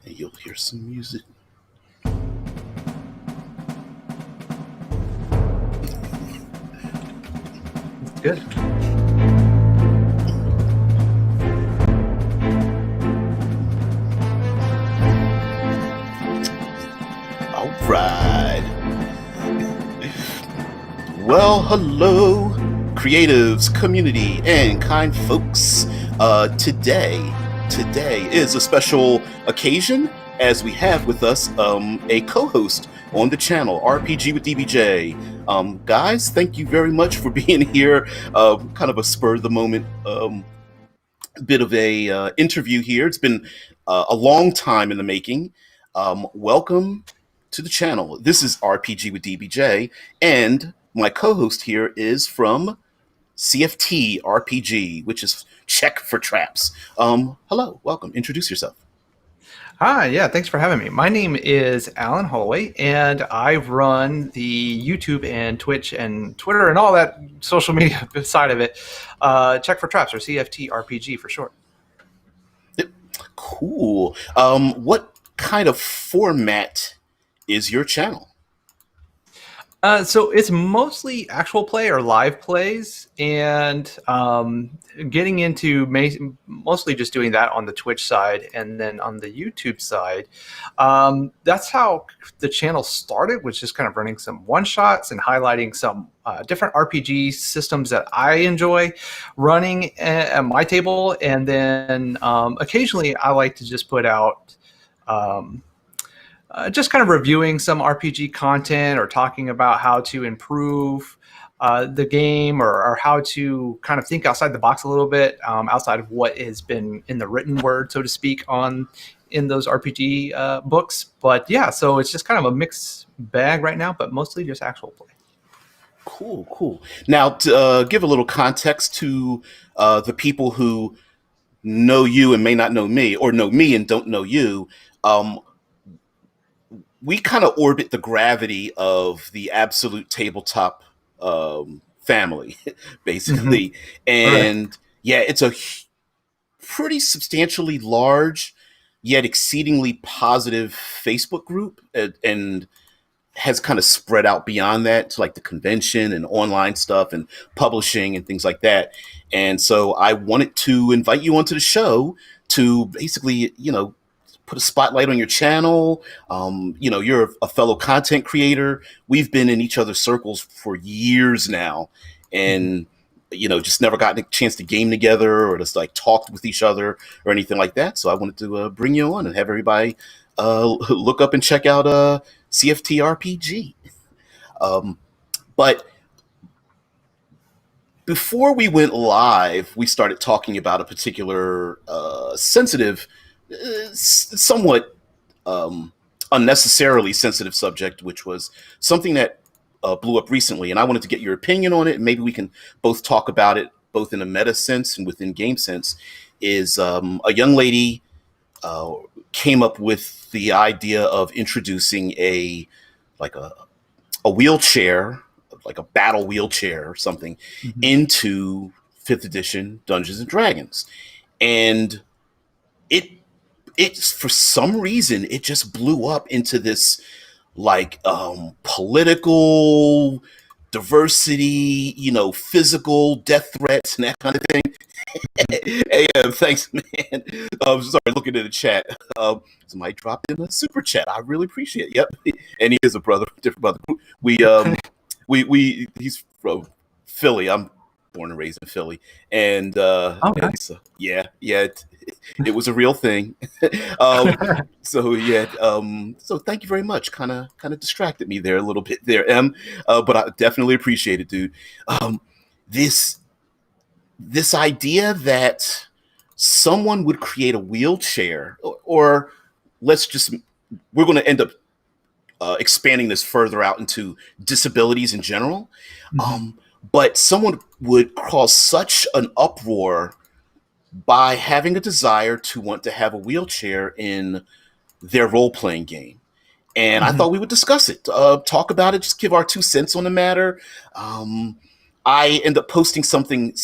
And you'll hear some music. It's good. All right. Well, hello, creatives, community, and kind folks. Today is a special occasion as we have with us a co-host on the channel, RPG with DBJ. Guys, thank you very much for being here. Kind of a spur of the moment bit of a interview here. It's been a long time in the making. Welcome to the channel. This is RPG with DBJ, and my co-host here is from CFTRPG, which is Check for Traps. Hello, welcome. Introduce yourself. Hi, yeah, thanks for having me. My name is Alan Holloway, and I run the YouTube and Twitch and Twitter and all that social media side of it. Check for Traps, or CFTRPG for short. Cool. What kind of format is your channel? So it's mostly actual play or live plays, and getting into mostly just doing that on the Twitch side, and then on the YouTube side, that's how the channel started, was just kind of running some one-shots and highlighting some different RPG systems that I enjoy running at my table, and then occasionally I like to just put out just kind of reviewing some RPG content or talking about how to improve the game, or how to kind of think outside the box a little bit, outside of what has been in the written word, so to speak, in those RPG books. But yeah, so it's just kind of a mixed bag right now, but mostly just actual play. Cool. Now, to give a little context to the people who know you and may not know me, or know me and don't know you, we kind of orbit the gravity of the absolute tabletop family, basically. Mm-hmm. And right. Yeah, it's a pretty substantially large, yet exceedingly positive Facebook group, and has kind of spread out beyond that to like the convention and online stuff and publishing and things like that. And so I wanted to invite you onto the show to basically, put a spotlight on your channel. You're a fellow content creator. We've been in each other's circles for years now, and just never gotten a chance to game together or just like talked with each other or anything like that. So I wanted to bring you on and have everybody look up and check out CFTRPG. But before we went live, we started talking about a particular sensitive, somewhat unnecessarily sensitive subject, which was something that blew up recently. And I wanted to get your opinion on it. And maybe we can both talk about it, both in a meta sense and within game sense. Is a young lady came up with the idea of introducing a wheelchair, like a battle wheelchair or something, mm-hmm. into 5th edition Dungeons and Dragons. And it's for some reason it just blew up into this political diversity, physical death threats and that kind of thing. Hey, thanks, man. Sorry, looking at the chat. Somebody dropped in a super chat. I really appreciate it. Yep, and he is a brother, different brother. He's from Philly. I'm born and raised in Philly, and so, yeah, it was a real thing. So thank you very much. Kind of distracted me there a little bit there, Em. But I definitely appreciate it, dude. This idea that someone would create a wheelchair, or we're going to end up expanding this further out into disabilities in general. Mm-hmm. But someone would cause such an uproar by having a desire to want to have a wheelchair in their role-playing game. And mm-hmm. I thought we would discuss it, talk about it, just give our 2 cents on the matter. I end up posting something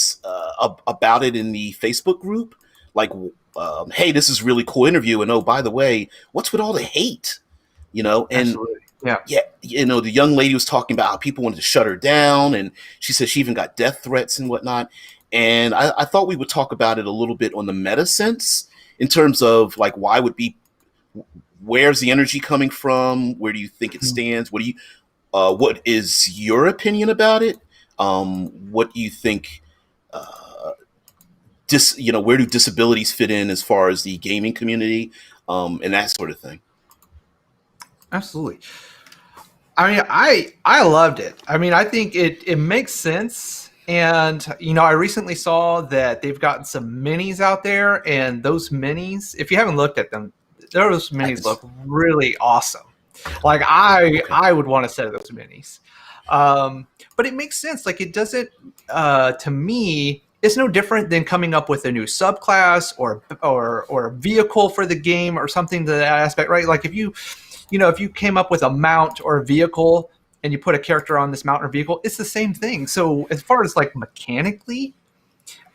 about it in the Facebook group, like hey, this is a really cool interview, and oh, by the way, what's with all the hate? And Absolutely. Yeah. yeah, the young lady was talking about how people wanted to shut her down, and she said she even got death threats and whatnot. And I thought we would talk about it a little bit on the meta sense, in terms of like, where's the energy coming from? Where do you think it stands? What is your opinion about it? What do you think? Where do disabilities fit in as far as the gaming community, and that sort of thing? Absolutely. I mean, I loved it. I mean, I think it makes sense. And I recently saw that they've gotten some minis out there, and those minis, if you haven't looked at them, those minis look really awesome. Like I would want a set of those minis. But it makes sense. Like it doesn't. To me, it's no different than coming up with a new subclass or a vehicle for the game or something to that aspect, right? Like if you came up with a mount or a vehicle and you put a character on this mount or vehicle, it's the same thing. So as far as like mechanically,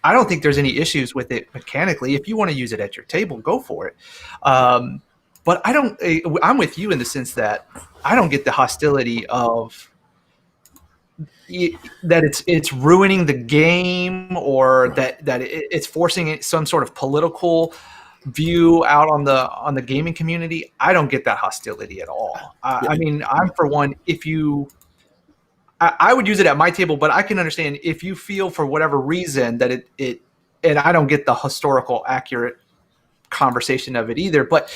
I don't think there's any issues with it mechanically. If you want to use it at your table, go for it. But I'm with you in the sense that I don't get the hostility of that it's ruining the game, or that it's forcing some sort of political view out on the gaming community. I don't get that hostility at all. I mean, I'm for one, I would use it at my table, but I can understand if you feel for whatever reason that it and I don't get the historical accurate conversation of it either, but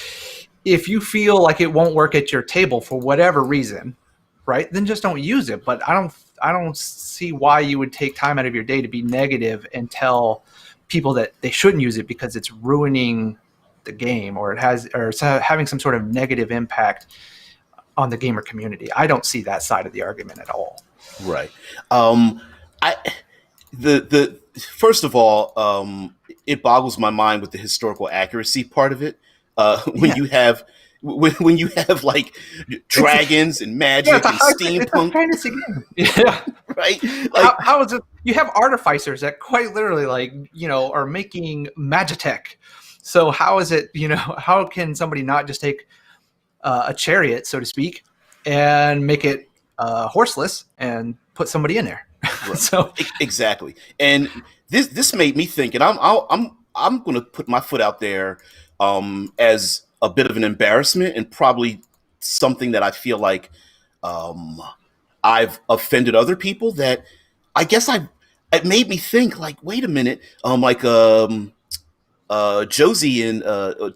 if you feel like it won't work at your table for whatever reason, right, then just don't use it. But I don't see why you would take time out of your day to be negative and tell people that they shouldn't use it because it's ruining the game, or it's having some sort of negative impact on the gamer community. I don't see that side of the argument at all. Right. The first of all, it boggles my mind with the historical accuracy part of it. When you have like dragons and magic and steampunk, fantasy game. Yeah, right. Like, how is it? You have artificers that quite literally, are making magitech. So how is it? How can somebody not just take a chariot, so to speak, and make it horseless and put somebody in there? Right. So exactly, and this made me think, and I'm going to put my foot out there as a bit of an embarrassment, and probably something that I feel like I've offended other people. That I guess it made me think, like, wait a minute, Josie in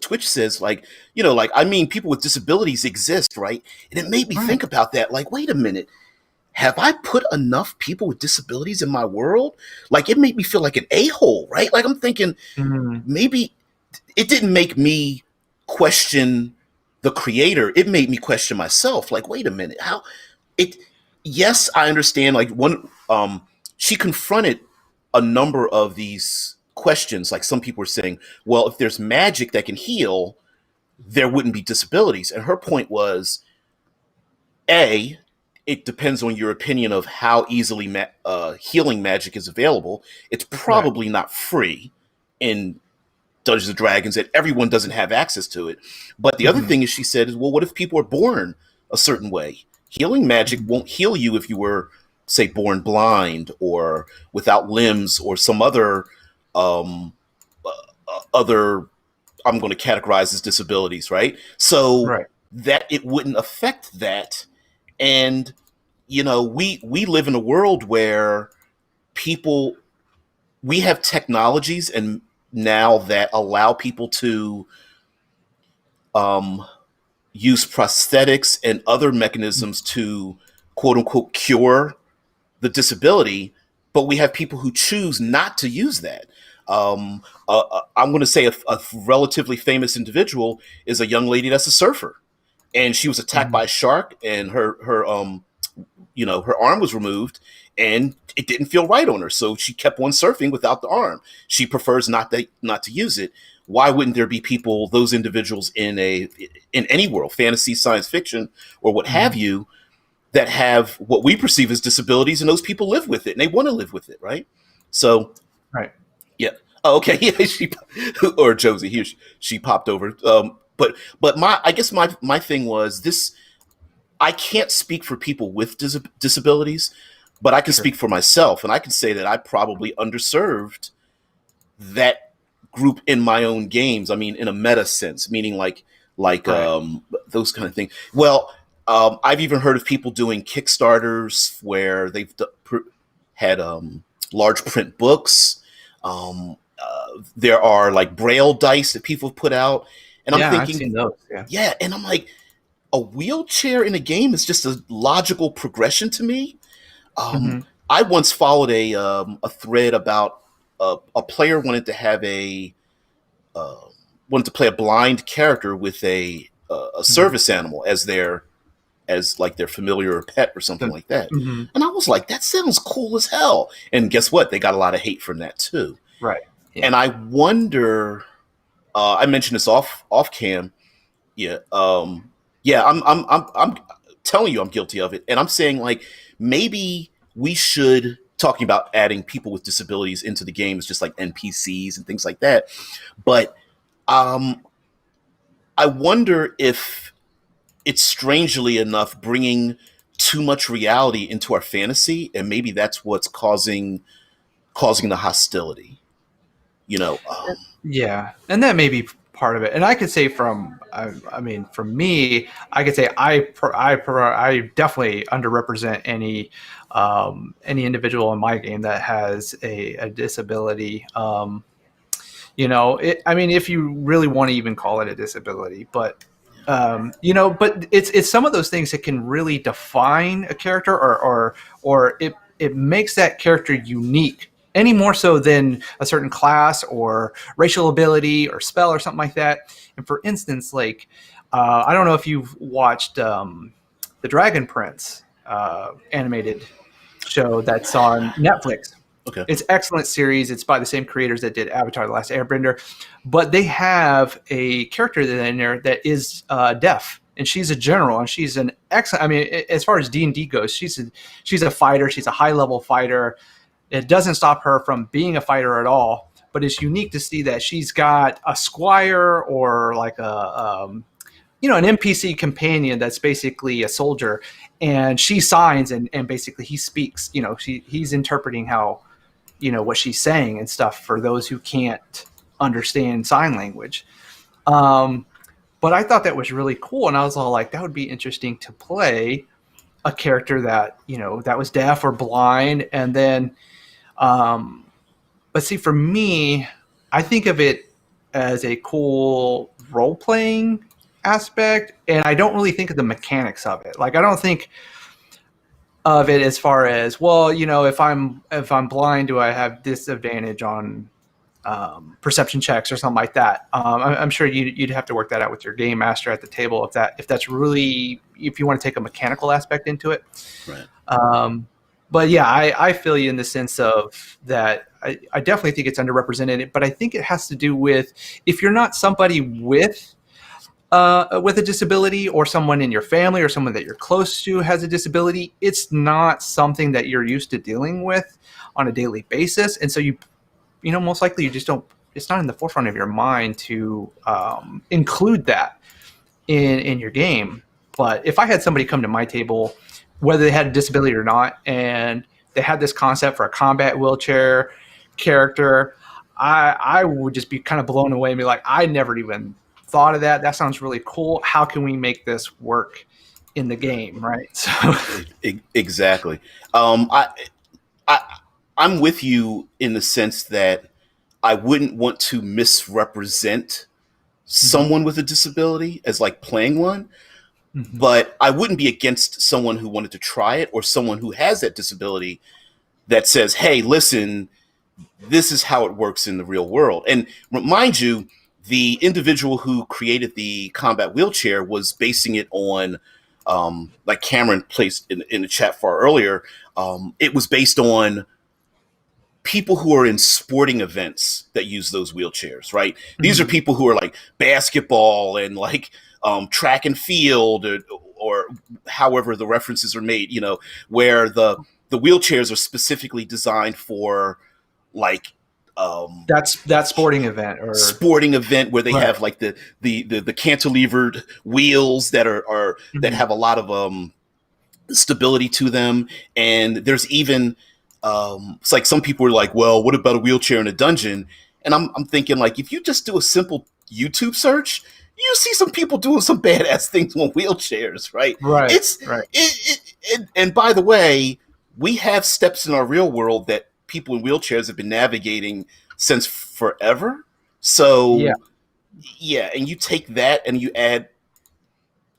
Twitch says, like, I mean, people with disabilities exist, right? And it made me think about that. Like, wait a minute, have I put enough people with disabilities in my world? Like, it made me feel like an a-hole, right? Like, I'm thinking maybe it didn't make me question the creator. It made me question myself. Like, wait a minute, yes, I understand. Like, she confronted a number of these questions. Like, some people were saying, well, if there's magic that can heal, there wouldn't be disabilities. And her point was, it depends on your opinion of how easily healing magic is available. It's probably not free in Dungeons and Dragons, that everyone doesn't have access to it. But the other thing is, she said, is, well, what if people are born a certain way? Healing magic won't heal you if you were, say, born blind or without limbs or some other I'm going to categorize as disabilities, right? So that it wouldn't affect that. And we live in a world where we have technologies and now that allow people to use prosthetics and other mechanisms to, quote unquote, cure the disability, but we have people who choose not to use that. I'm going to say a relatively famous individual is a young lady that's a surfer, and she was attacked by a shark, and her arm was removed, and it didn't feel right on her, so she kept on surfing without the arm. She prefers not to use it. Why wouldn't there be people, those individuals in any world, fantasy, science fiction, or what have you, that have what we perceive as disabilities, and those people live with it, and they want to live with it, right? So, right. Yeah. Oh, okay, yeah, she or Josie, she popped over. But I guess my thing was this. I can't speak for people with disabilities, but I can Sure. speak for myself, and I can say that I probably underserved that group in my own games. I mean, in a meta sense, meaning like Right. those kind of things. Well, I've even heard of people doing Kickstarters where they've had large print books. There are like Braille dice that people have put out, and I'm Yeah, I've thinking, seen those. Yeah. yeah, and I'm like, a wheelchair in a game is just a logical progression to me. Um, Hmm. I once followed a thread about a player uh, wanted to play a blind character with a Hmm. service animal as like their familiar or pet or something like that. Hmm. And I was like, that sounds cool as hell. And guess what? They got a lot of hate from that too. Right. And Yeah. I wonder. I mentioned this off cam. Yeah. Yeah. I'm telling you, I'm guilty of it, and I'm saying like maybe we should talking about adding people with disabilities into the games, just like NPCs and things like that. But um, I wonder if it's strangely enough bringing too much reality into our fantasy, and maybe that's what's causing the hostility. You know. Yeah, and that may be part of it. And I could say I mean, for me, I could say I definitely underrepresent any individual in my game that has a disability. I mean, if you really want to even call it a disability, but but it's some of those things that can really define a character, or it makes that character unique any more so than a certain class or racial ability or spell or something like that. And for instance, like I don't know if you've watched the Dragon Prince animated show that's on Netflix. Okay. It's an excellent series. It's by the same creators that did Avatar: The Last Airbender, but they have a character in there that is deaf, and she's a general, and she's an excellent. I mean, as far as D&D goes, she's a fighter. She's a high level fighter. It doesn't stop her from being a fighter at all, but it's unique to see that she's got a squire or like an NPC companion that's basically a soldier, and she signs and basically he speaks. He's interpreting how what she's saying and stuff for those who can't understand sign language. Um, but I thought that was really cool, and I was all like, that would be interesting to play a character that that was deaf or blind, and then. But see, for me, I think of it as a cool role playing aspect, and I don't really think of the mechanics of it. Like, I don't think of it as far as, well, if I'm blind, do I have disadvantage on perception checks or something like that? I'm sure you'd have to work that out with your game master at the table if you want to take a mechanical aspect into it. Right. But yeah, I feel you in the sense of that. I definitely think it's underrepresented, but I think it has to do with if you're not somebody with a disability, or someone in your family or someone that you're close to has a disability, it's not something that you're used to dealing with on a daily basis. And so most likely you just don't, it's not in the forefront of your mind to include that in your game. But if I had somebody come to my table, whether they had a disability or not, and they had this concept for a combat wheelchair character, I would just be kind of blown away and be like, I never even thought of that. That sounds really cool. How can we make this work in the game, right? So Exactly. I I'm with you in the sense that I wouldn't want to misrepresent Mhm. someone with a disability as like playing one, Mhm. but I wouldn't be against someone who wanted to try it, or someone who has that disability that says, "Hey, listen, this is how it works in the real world." And mind you, the individual who created the combat wheelchair was basing it on, like Cameron placed in the chat far earlier, it was based on people who are in sporting events that use those wheelchairs, right? These are Mhm. people who are like basketball and like track and field, or however the references are made, where the wheelchairs are specifically designed for like That sporting event or sporting event where they right. have like the cantilevered wheels that are that Mhm. have a lot of stability to them. And there's even it's like some people are like, well, what about a wheelchair in a dungeon? And I'm thinking, like, if you just do a simple YouTube search, you see some people doing some badass things on wheelchairs, right? Right, It's right. and by the way, we have steps in our real world that people in wheelchairs have been navigating since forever. Yeah. So yeah, and you take that and you add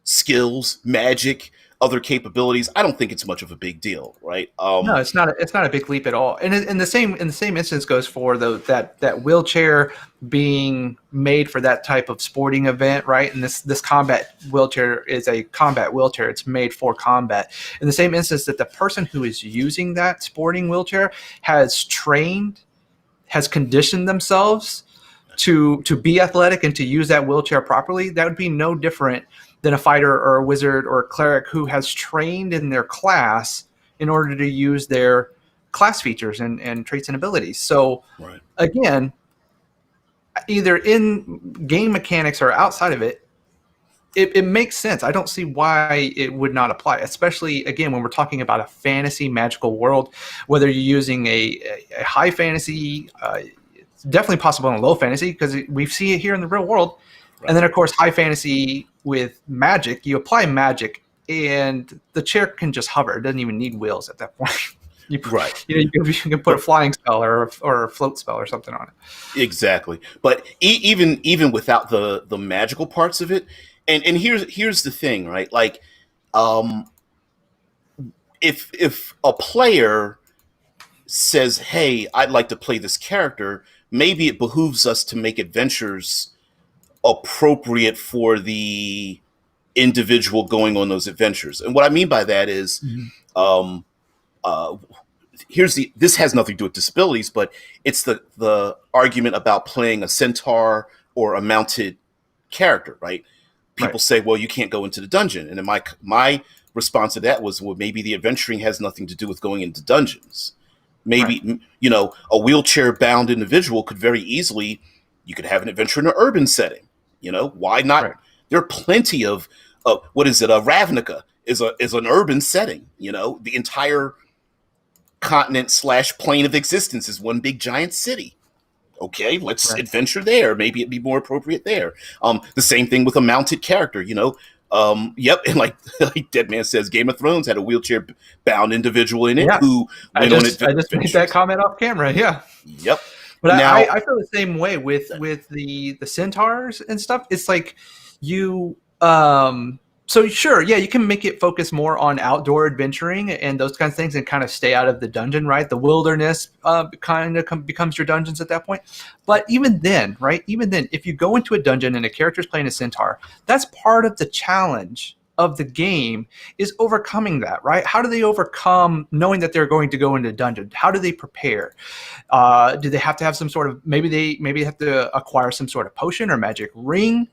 skills, magic, other capabilities. I don't think it's much of a big deal, right? No, it's not. It's not a big leap at all. And in the same instance goes for that wheelchair being made for that type of sporting event, right? And this combat wheelchair is a combat wheelchair. It's made for combat. In the same instance that the person who is using that sporting wheelchair has conditioned themselves to be athletic and to use that wheelchair properly, that would be no different than a fighter or a wizard or a cleric who has trained in their class in order to use their class features and traits and abilities. So Right. again, either in game mechanics or outside of it, it makes sense. I don't see why it would not apply, especially again when we're talking about a fantasy magical world, whether you're using a high fantasy, it's definitely possible in low fantasy because we see it here in the real world. And Right. then of course high fantasy with magic, you apply magic and the chair can just hover. It doesn't even need wheels at that point. you, Right. you can put a flying spell or a float spell or something on it. Exactly. But even without the magical parts of it, and here's the thing, right? Like, um, if a player says, "Hey, I'd like to play this character," maybe it behooves us to make adventures appropriate for the individual going on those adventures. And what I mean by that is, Mhm. um, uh, this has nothing to do with disabilities, but it's the argument about playing a centaur or a mounted character, right? Right, People say, well, you can't go into the dungeon. And then my response to that was, well, maybe the adventuring has nothing to do with going into dungeons. right, Maybe, a wheelchair bound individual could very easily, you could have an adventure in an urban setting. Why not? right, There are plenty of, what is it? Ravnica is an urban setting. The entire continent/plane of existence is one big giant city. Okay, let's right. adventure there. Maybe it'd be more appropriate there. The same thing with a mounted character. Yep, and like Dead Man says, Game of Thrones had a wheelchair bound individual in it Yeah. who I went on just I just made that adventures. comment off camera. Yeah. Yep. But I, Now, I feel the same way with the centaurs and stuff. It's like you so sure, yeah, you can make it focus more on outdoor adventuring and those kinds of things and kind of stay out of the dungeon, right? The wilderness kind of becomes your dungeons at that point. But even then, right? Even then, if you go into a dungeon and a character's playing a centaur, that's part of the challenge of the game is overcoming that, right? How do they overcome knowing that they're going to go into a dungeon? How do they prepare? Do they have to have some sort of maybe have to acquire some sort of potion or magic ring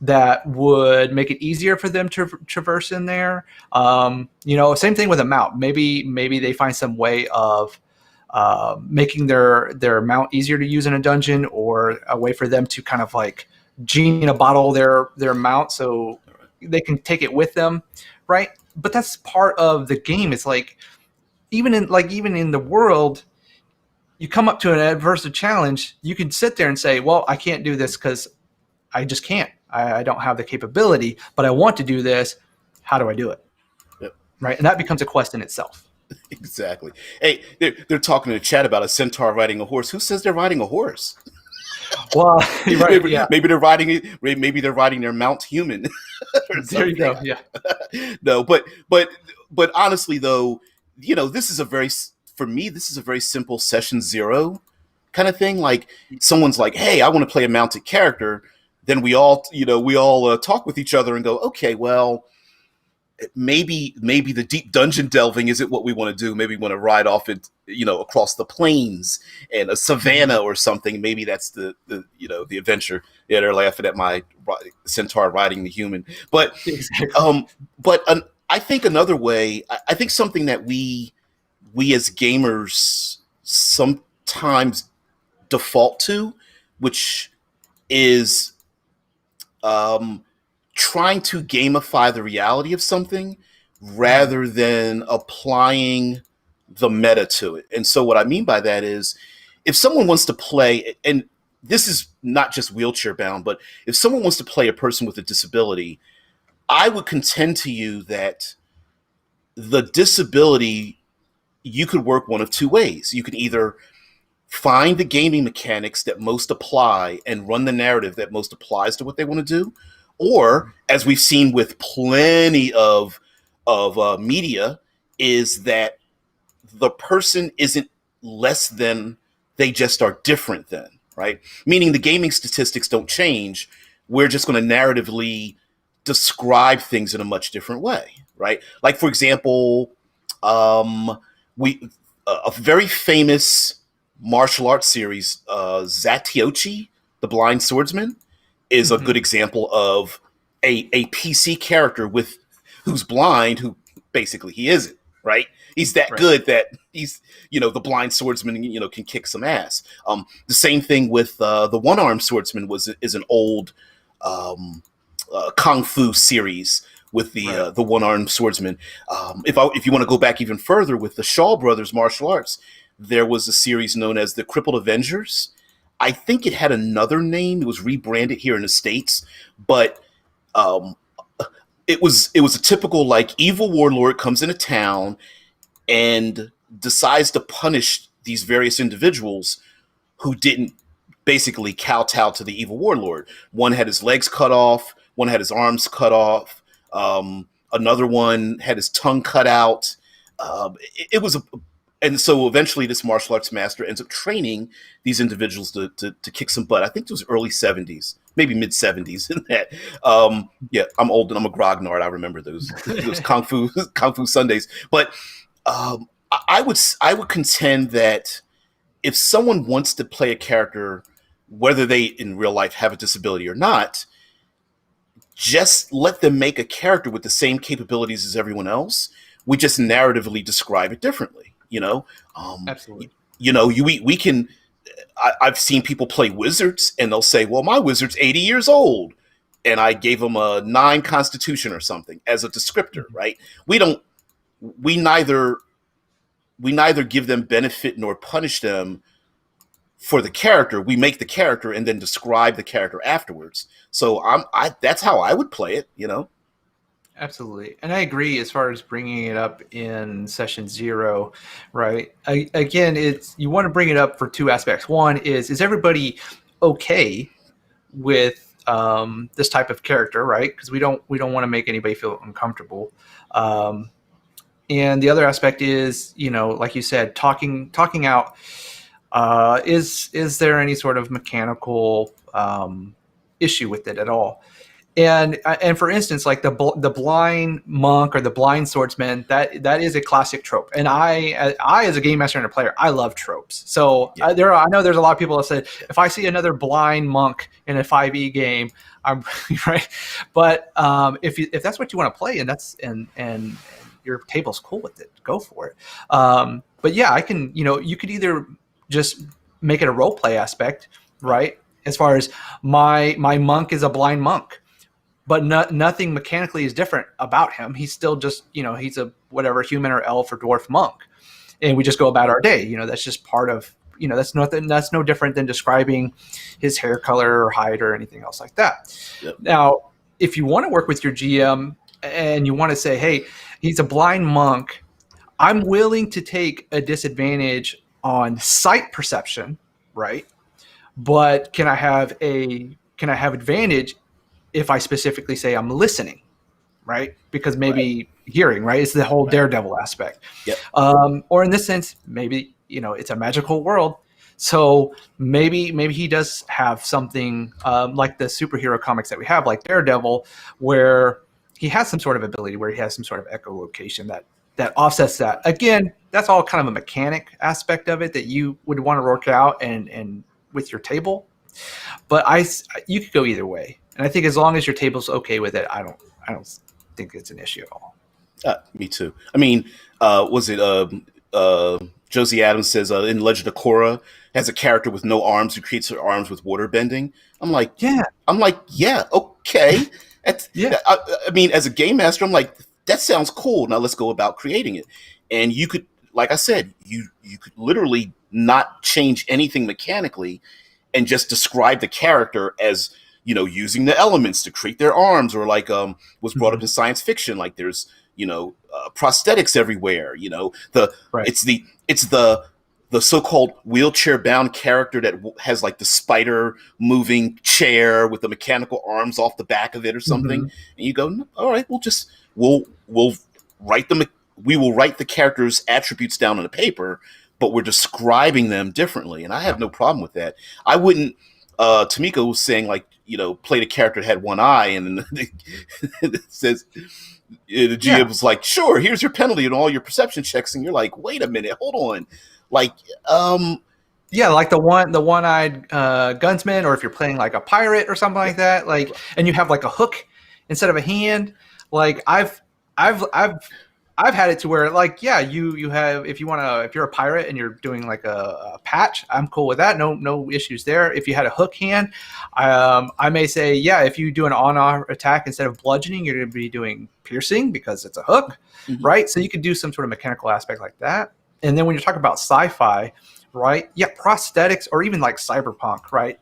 that would make it easier for them to traverse in there? Same thing with a mount. Maybe they find some way of making their mount easier to use in a dungeon, or a way for them to kind of like genie in a bottle their mount so they can take it with them, right? But that's part of the game. It's like even in the world, you come up to an adverse challenge, you can sit there and say, well, I can't do this because I just can't. I don't have the capability, but I want to do this. How do I do it? yep, Right. And that becomes a quest in itself. exactly. Hey, they're talking in the chat about a centaur riding a horse. Who says they're riding a horse? Well, you're right. maybe, Yeah. maybe they're riding it. Maybe they're riding their mount human or There you something. go. Yeah. No, but honestly, though, this is for me, this is a very simple session zero kind of thing. Like, someone's like, "Hey, I want to play a mounted character." Then we all talk with each other and go, "Okay, well, maybe the deep dungeon delving isn't what we want to do. Maybe we want to ride off it, across the plains and a savannah or something. Maybe that's the adventure." Yeah, they're laughing at my centaur riding the human, but Exactly. um, I think another way. I think something that we as gamers sometimes default to, which is trying to gamify the reality of something rather than applying the meta to it. And so what I mean by that is if someone wants to play, and this is not just wheelchair bound, but if someone wants to play a person with a disability, I would contend to you that the disability, you could work one of two ways. You can either find the gaming mechanics that most apply and run the narrative that most applies to what they want to do, or as we've seen with plenty of media, is that the person isn't less than, they just are different than, right? Meaning the gaming statistics don't change. We're just going to narratively describe things in a much different way, right? Like, for example, we a very famous martial arts series, Zatiochi, the Blind Swordsman, is a good example of a PC character with who's blind, who basically he isn't, right? He's that good that he's, the blind swordsman, can kick some ass. The same thing with the one-armed swordsman is an old kung fu series with the one-armed swordsman. If you want to go back even further with the Shaw Brothers martial arts, there was a series known as the Crippled Avengers. I think it had another name. It was rebranded here in the States, but it was a typical, like, evil warlord comes into town and decides to punish these various individuals who didn't basically kowtow to the evil warlord. One had his legs cut off, one had his arms cut off, another one had his tongue cut out. And so eventually this martial arts master ends up training these individuals to kick some butt. I think it was early 70s, maybe mid 70s in that. Yeah, I'm old and I'm a grognard. I remember those Kung Fu Sundays. But I would contend that if someone wants to play a character, whether they in real life have a disability or not, just let them make a character with the same capabilities as everyone else. We just narratively describe it differently. Absolutely. We can. I've seen people play wizards, and they'll say, "Well, my wizard's 80 years old, and I gave him a 9 Constitution or something as a descriptor." Right? We neither give them benefit nor punish them for the character. We make the character and then describe the character afterwards. So that's how I would play it. Absolutely. And I agree as far as bringing it up in session 0, right? Again, you want to bring it up for 2 aspects. One is everybody okay with this type of character, right? Because we don't want to make anybody feel uncomfortable. And the other aspect is, like you said, talking out, is there any sort of mechanical issue with it at all? And for instance, like the blind monk or the blind swordsman, that is a classic trope. And I as a game master and a player, I love tropes. So I know there's a lot of people that said, if I see another blind monk in a 5e game, I'm right. But if that's what you want to play, and your table's cool with it, go for it. But yeah, I can. You could either just make it a role play aspect, right? As far as my monk is a blind monk, but nothing mechanically is different about him. He's still just, he's a whatever human or elf or dwarf monk, and we just go about our day. That's just part of, that's no different than describing his hair color or height or anything else like that. Yep. Now, if you want to work with your GM and you want to say, hey, he's a blind monk, I'm willing to take a disadvantage on sight perception, right? But can I have advantage if I specifically say I'm listening, right? Because maybe hearing, right? It's the whole daredevil aspect. Yep. Or in this sense, maybe, it's a magical world. So maybe he does have something like the superhero comics that we have, like Daredevil, where he has some sort of ability, where he has some sort of echolocation that offsets that. Again, that's all kind of a mechanic aspect of it that you would want to work out and with your table. But you could go either way. And I think as long as your table's okay with it, I don't think it's an issue at all. Me too. I mean, was it Josie Adams says in Legend of Korra has a character with no arms who creates her arms with water bending. I'm like, Yeah. yeah, okay. That's, Yeah. I mean, as a game master, I'm like, that sounds cool. Now let's go about creating it. And you could, like I said, you could literally not change anything mechanically and just describe the character as, using the elements to create their arms, or like was brought up in science fiction, like there's prosthetics everywhere. The Right. it's the so-called wheelchair-bound character that has like the spider moving chair with the mechanical arms off the back of it or something, and you go, "No, all right, we'll write them. We will write the character's attributes down on the paper, but we're describing them differently." And I have no problem with that. I wouldn't. Tamika was saying, like, played a character that had one eye, and then it says the GM was like, "Sure, here's your penalty and all your perception checks," and you're like, "Wait a minute, hold on." Like, yeah, like the one-eyed gunsman, or if you're playing like a pirate or something like that, like, and you have like a hook instead of a hand. Like I've had it to where, like, yeah, you have, if you're a pirate and you're doing like a patch, I'm cool with that. No issues there. If you had a hook hand, I may say, yeah, if you do an on-off attack instead of bludgeoning, you're going to be doing piercing because it's a hook, right? So you could do some sort of mechanical aspect like that. And then when you're talking about sci-fi, right? Yeah, prosthetics, or even like cyberpunk, right?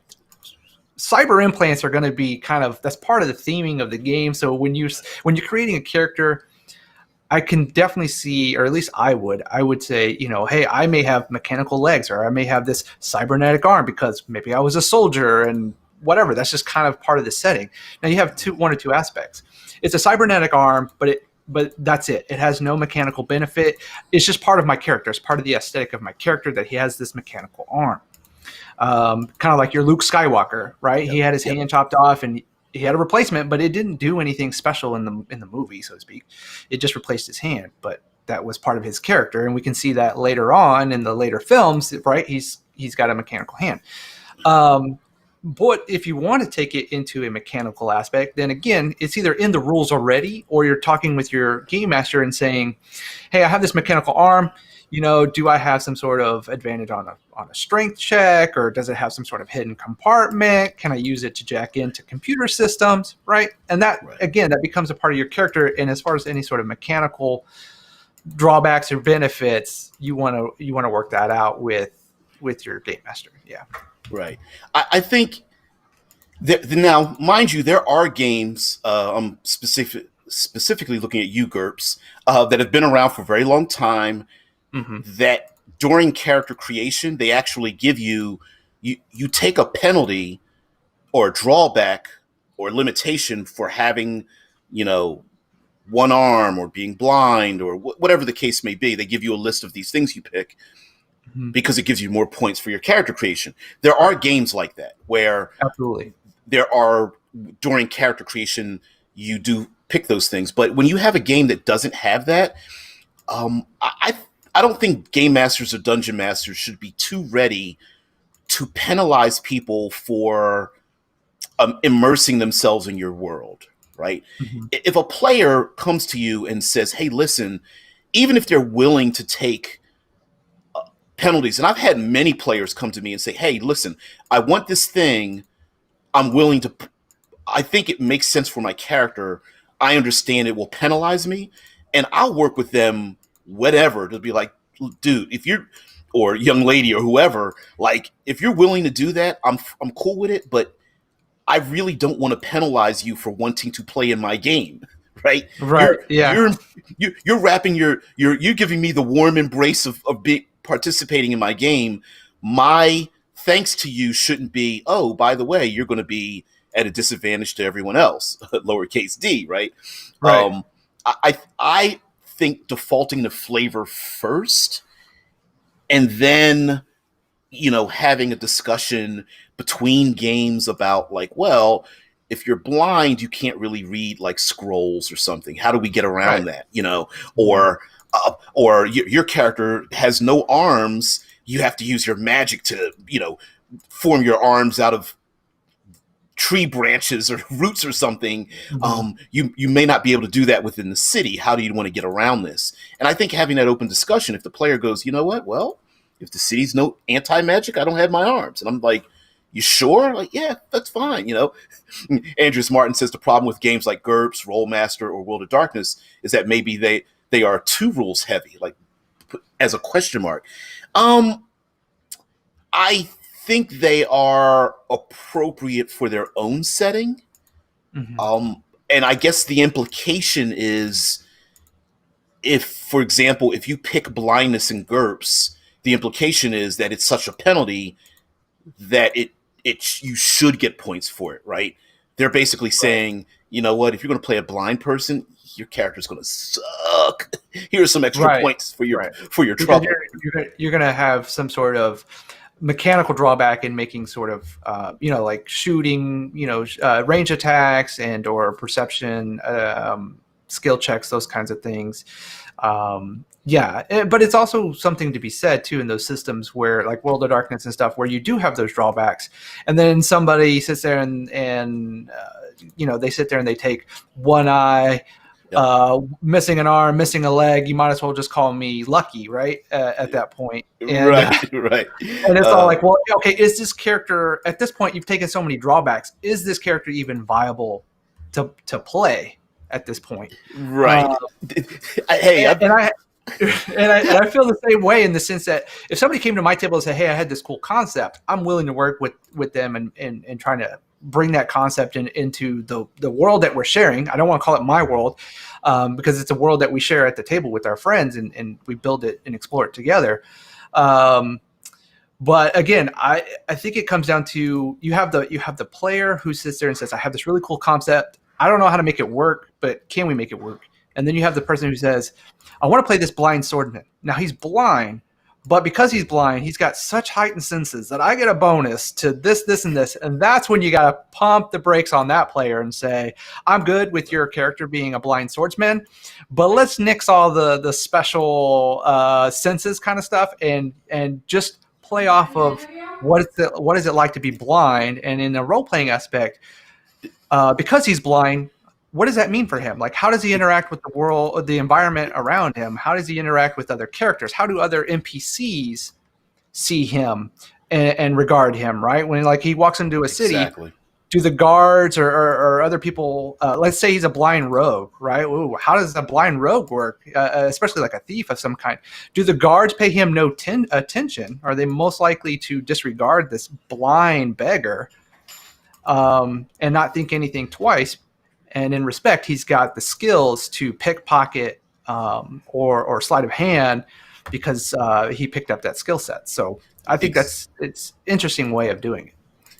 Cyber implants are going to be that's part of the theming of the game. So when you're creating a character, I can definitely see, or at least I would say, hey, I may have mechanical legs, or I may have this cybernetic arm because maybe I was a soldier and whatever. That's just kind of part of the setting. Now you have one or two aspects. It's a cybernetic arm, but that's it. It has no mechanical benefit. It's just part of my character. It's part of the aesthetic of my character that he has this mechanical arm. Kind of like your Luke Skywalker, right? Yep. He had his hand chopped off, and he had a replacement, but it didn't do anything special in the movie, so to speak. It just replaced his hand, but that was part of his character, and we can see that later on in the later films, right? He's got a mechanical hand. But if you want to take it into a mechanical aspect, then again, it's either in the rules already, or you're talking with your game master and saying, hey, I have this mechanical arm. Do I have some sort of advantage on a strength check, or does it have some sort of hidden compartment? Can I use it to jack into computer systems, right? And that, again, that becomes a part of your character. And as far as any sort of mechanical drawbacks or benefits, you want to work that out with your game master. Yeah. Right. I think now, mind you, there are games, I'm specifically looking at you, GURPS, that have been around for a very long time, that during character creation, they actually give you take a penalty or a drawback or limitation for having, one arm or being blind or whatever the case may be. They give you a list of these things you pick, because it gives you more points for your character creation. There are games like that where absolutely there are, during character creation, you do pick those things. But when you have a game that doesn't have that, I don't think game masters or dungeon masters should be too ready to penalize people for immersing themselves in your world, right? If a player comes to you and says, hey, listen, even if they're willing to take penalties, and I've had many players come to me and say, hey, listen, I want this thing, I'm willing to, I think it makes sense for my character, I understand it will penalize me, and I'll work with them, whatever, to be like, dude, if you're, or young lady or whoever, like, if you're willing to do that, I'm cool with it, but I really don't want to penalize you for wanting to play in my game. Right. You're wrapping you're giving me the warm embrace of participating in my game. My thanks to you shouldn't be, oh, by the way, you're going to be at a disadvantage to everyone else, lowercase d, right? I think defaulting to flavor first, and then, having a discussion between games about, like, well, if you're blind, you can't really read like scrolls or something. How do we get around that? Or your character has no arms. You have to use your magic to, form your arms out of tree branches or roots or something, Mm-hmm. you may not be able to do that within the city. How do you want to get around this? And I think having that open discussion, if the player goes, you know what, well, if the city's no anti-magic, I don't have my arms. And I'm like, you sure? Like, yeah, that's fine. Andrews Martin says the problem with games like GURPS, Rollmaster, or World of Darkness is that maybe they are too rules heavy, like as a question mark. I think they are appropriate for their own setting. Mm-hmm. And I guess the implication is, if, for example, if you pick blindness in GURPS, the implication is that it's such a penalty that you should get points for it, right? They're basically saying, you know what, if you're going to play a blind person, your character's going to suck. Here's some extra Right. points for your Right. Because trouble. you're going to have some sort of mechanical drawback in making sort of like shooting, range attacks and or perception, skill checks, those kinds of things. But it's also something to be said too in those systems where, like World of Darkness and stuff, where you do have those drawbacks, and then somebody sits there and they sit there and they take one eye, missing an arm, missing a leg. You might as well just call me lucky, right? At that point, and, Right. And it's all like, well, okay, is this character at this point? You've taken so many drawbacks. Is this character even viable to play at this point? Right. I feel the same way in the sense that if somebody came to my table and said, "Hey, I had this cool concept," I'm willing to work with them and trying to bring that concept into the world that we're sharing. I don't want to call it my world because it's a world that we share at the table with our friends and we build it and explore it together. But again, I think it comes down to you have the player who sits there and says, "I have this really cool concept. I don't know how to make it work, but can we make it work?" And then you have the person who says, "I want to play this blind swordman." Now he's blind, but because he's blind, he's got such heightened senses that I get a bonus to this, this, and this. And that's when you got to pump the brakes on that player and say, "I'm good with your character being a blind swordsman, but let's nix all the special senses kind of stuff and just play off of what is it like to be blind." And in the role-playing aspect, because he's blind, what does that mean for him? Like, how does he interact with the world, the environment around him? How does he interact with other characters? How do other NPCs see him and regard him, right? When like he walks into a city, Exactly. Do the guards or other people, let's say he's a blind rogue, right? Ooh, how does a blind rogue work, especially like a thief of some kind? Do the guards pay him no attention? Are they most likely to disregard this blind beggar and not think anything twice? And in respect, he's got the skills to pickpocket or sleight of hand because he picked up that skill set. So I think it's interesting way of doing it.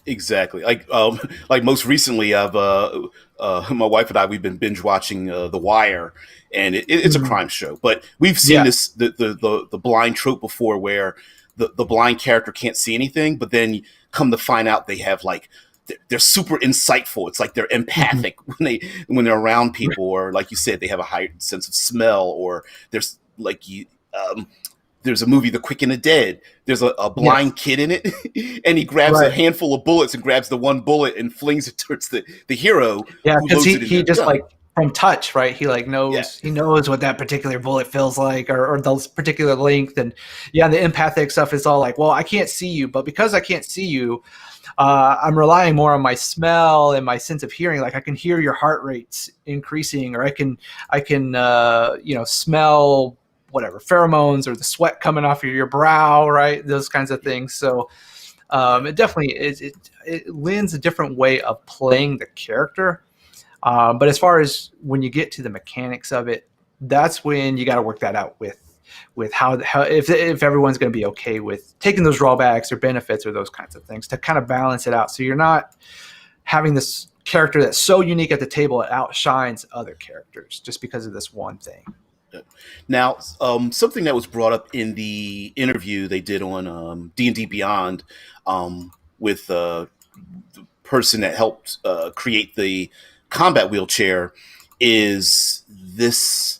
Exactly. Like most recently, I've my wife and I, we've been binge watching The Wire, and it's a crime show. But we've seen this the blind trope before, where the blind character can't see anything, but then come to find out they have like they're super insightful. It's like they're empathic when they're around people, or like you said, they have a heightened sense of smell, or there's like there's a movie, The Quick and the Dead. There's a blind kid in it, and he grabs a handful of bullets and grabs the one bullet and flings it towards the hero. Yeah, because he just gun. Like from touch, right? He like knows he knows what that particular bullet feels like, or those particular length, and the empathic stuff is all like, well, I can't see you, but because I can't see you, I'm relying more on my smell and my sense of hearing. Like I can hear your heart rates increasing, or I can smell whatever pheromones or the sweat coming off of your brow, right? Those kinds of things. So it definitely it lends a different way of playing the character. But as far as when you get to the mechanics of it, that's when you got to work that out with how if everyone's going to be okay with taking those drawbacks or benefits or those kinds of things to kind of balance it out. So you're not having this character that's so unique at the table it outshines other characters just because of this one thing. Now, something that was brought up in the interview they did on D&D Beyond with the person that helped create the combat wheelchair is this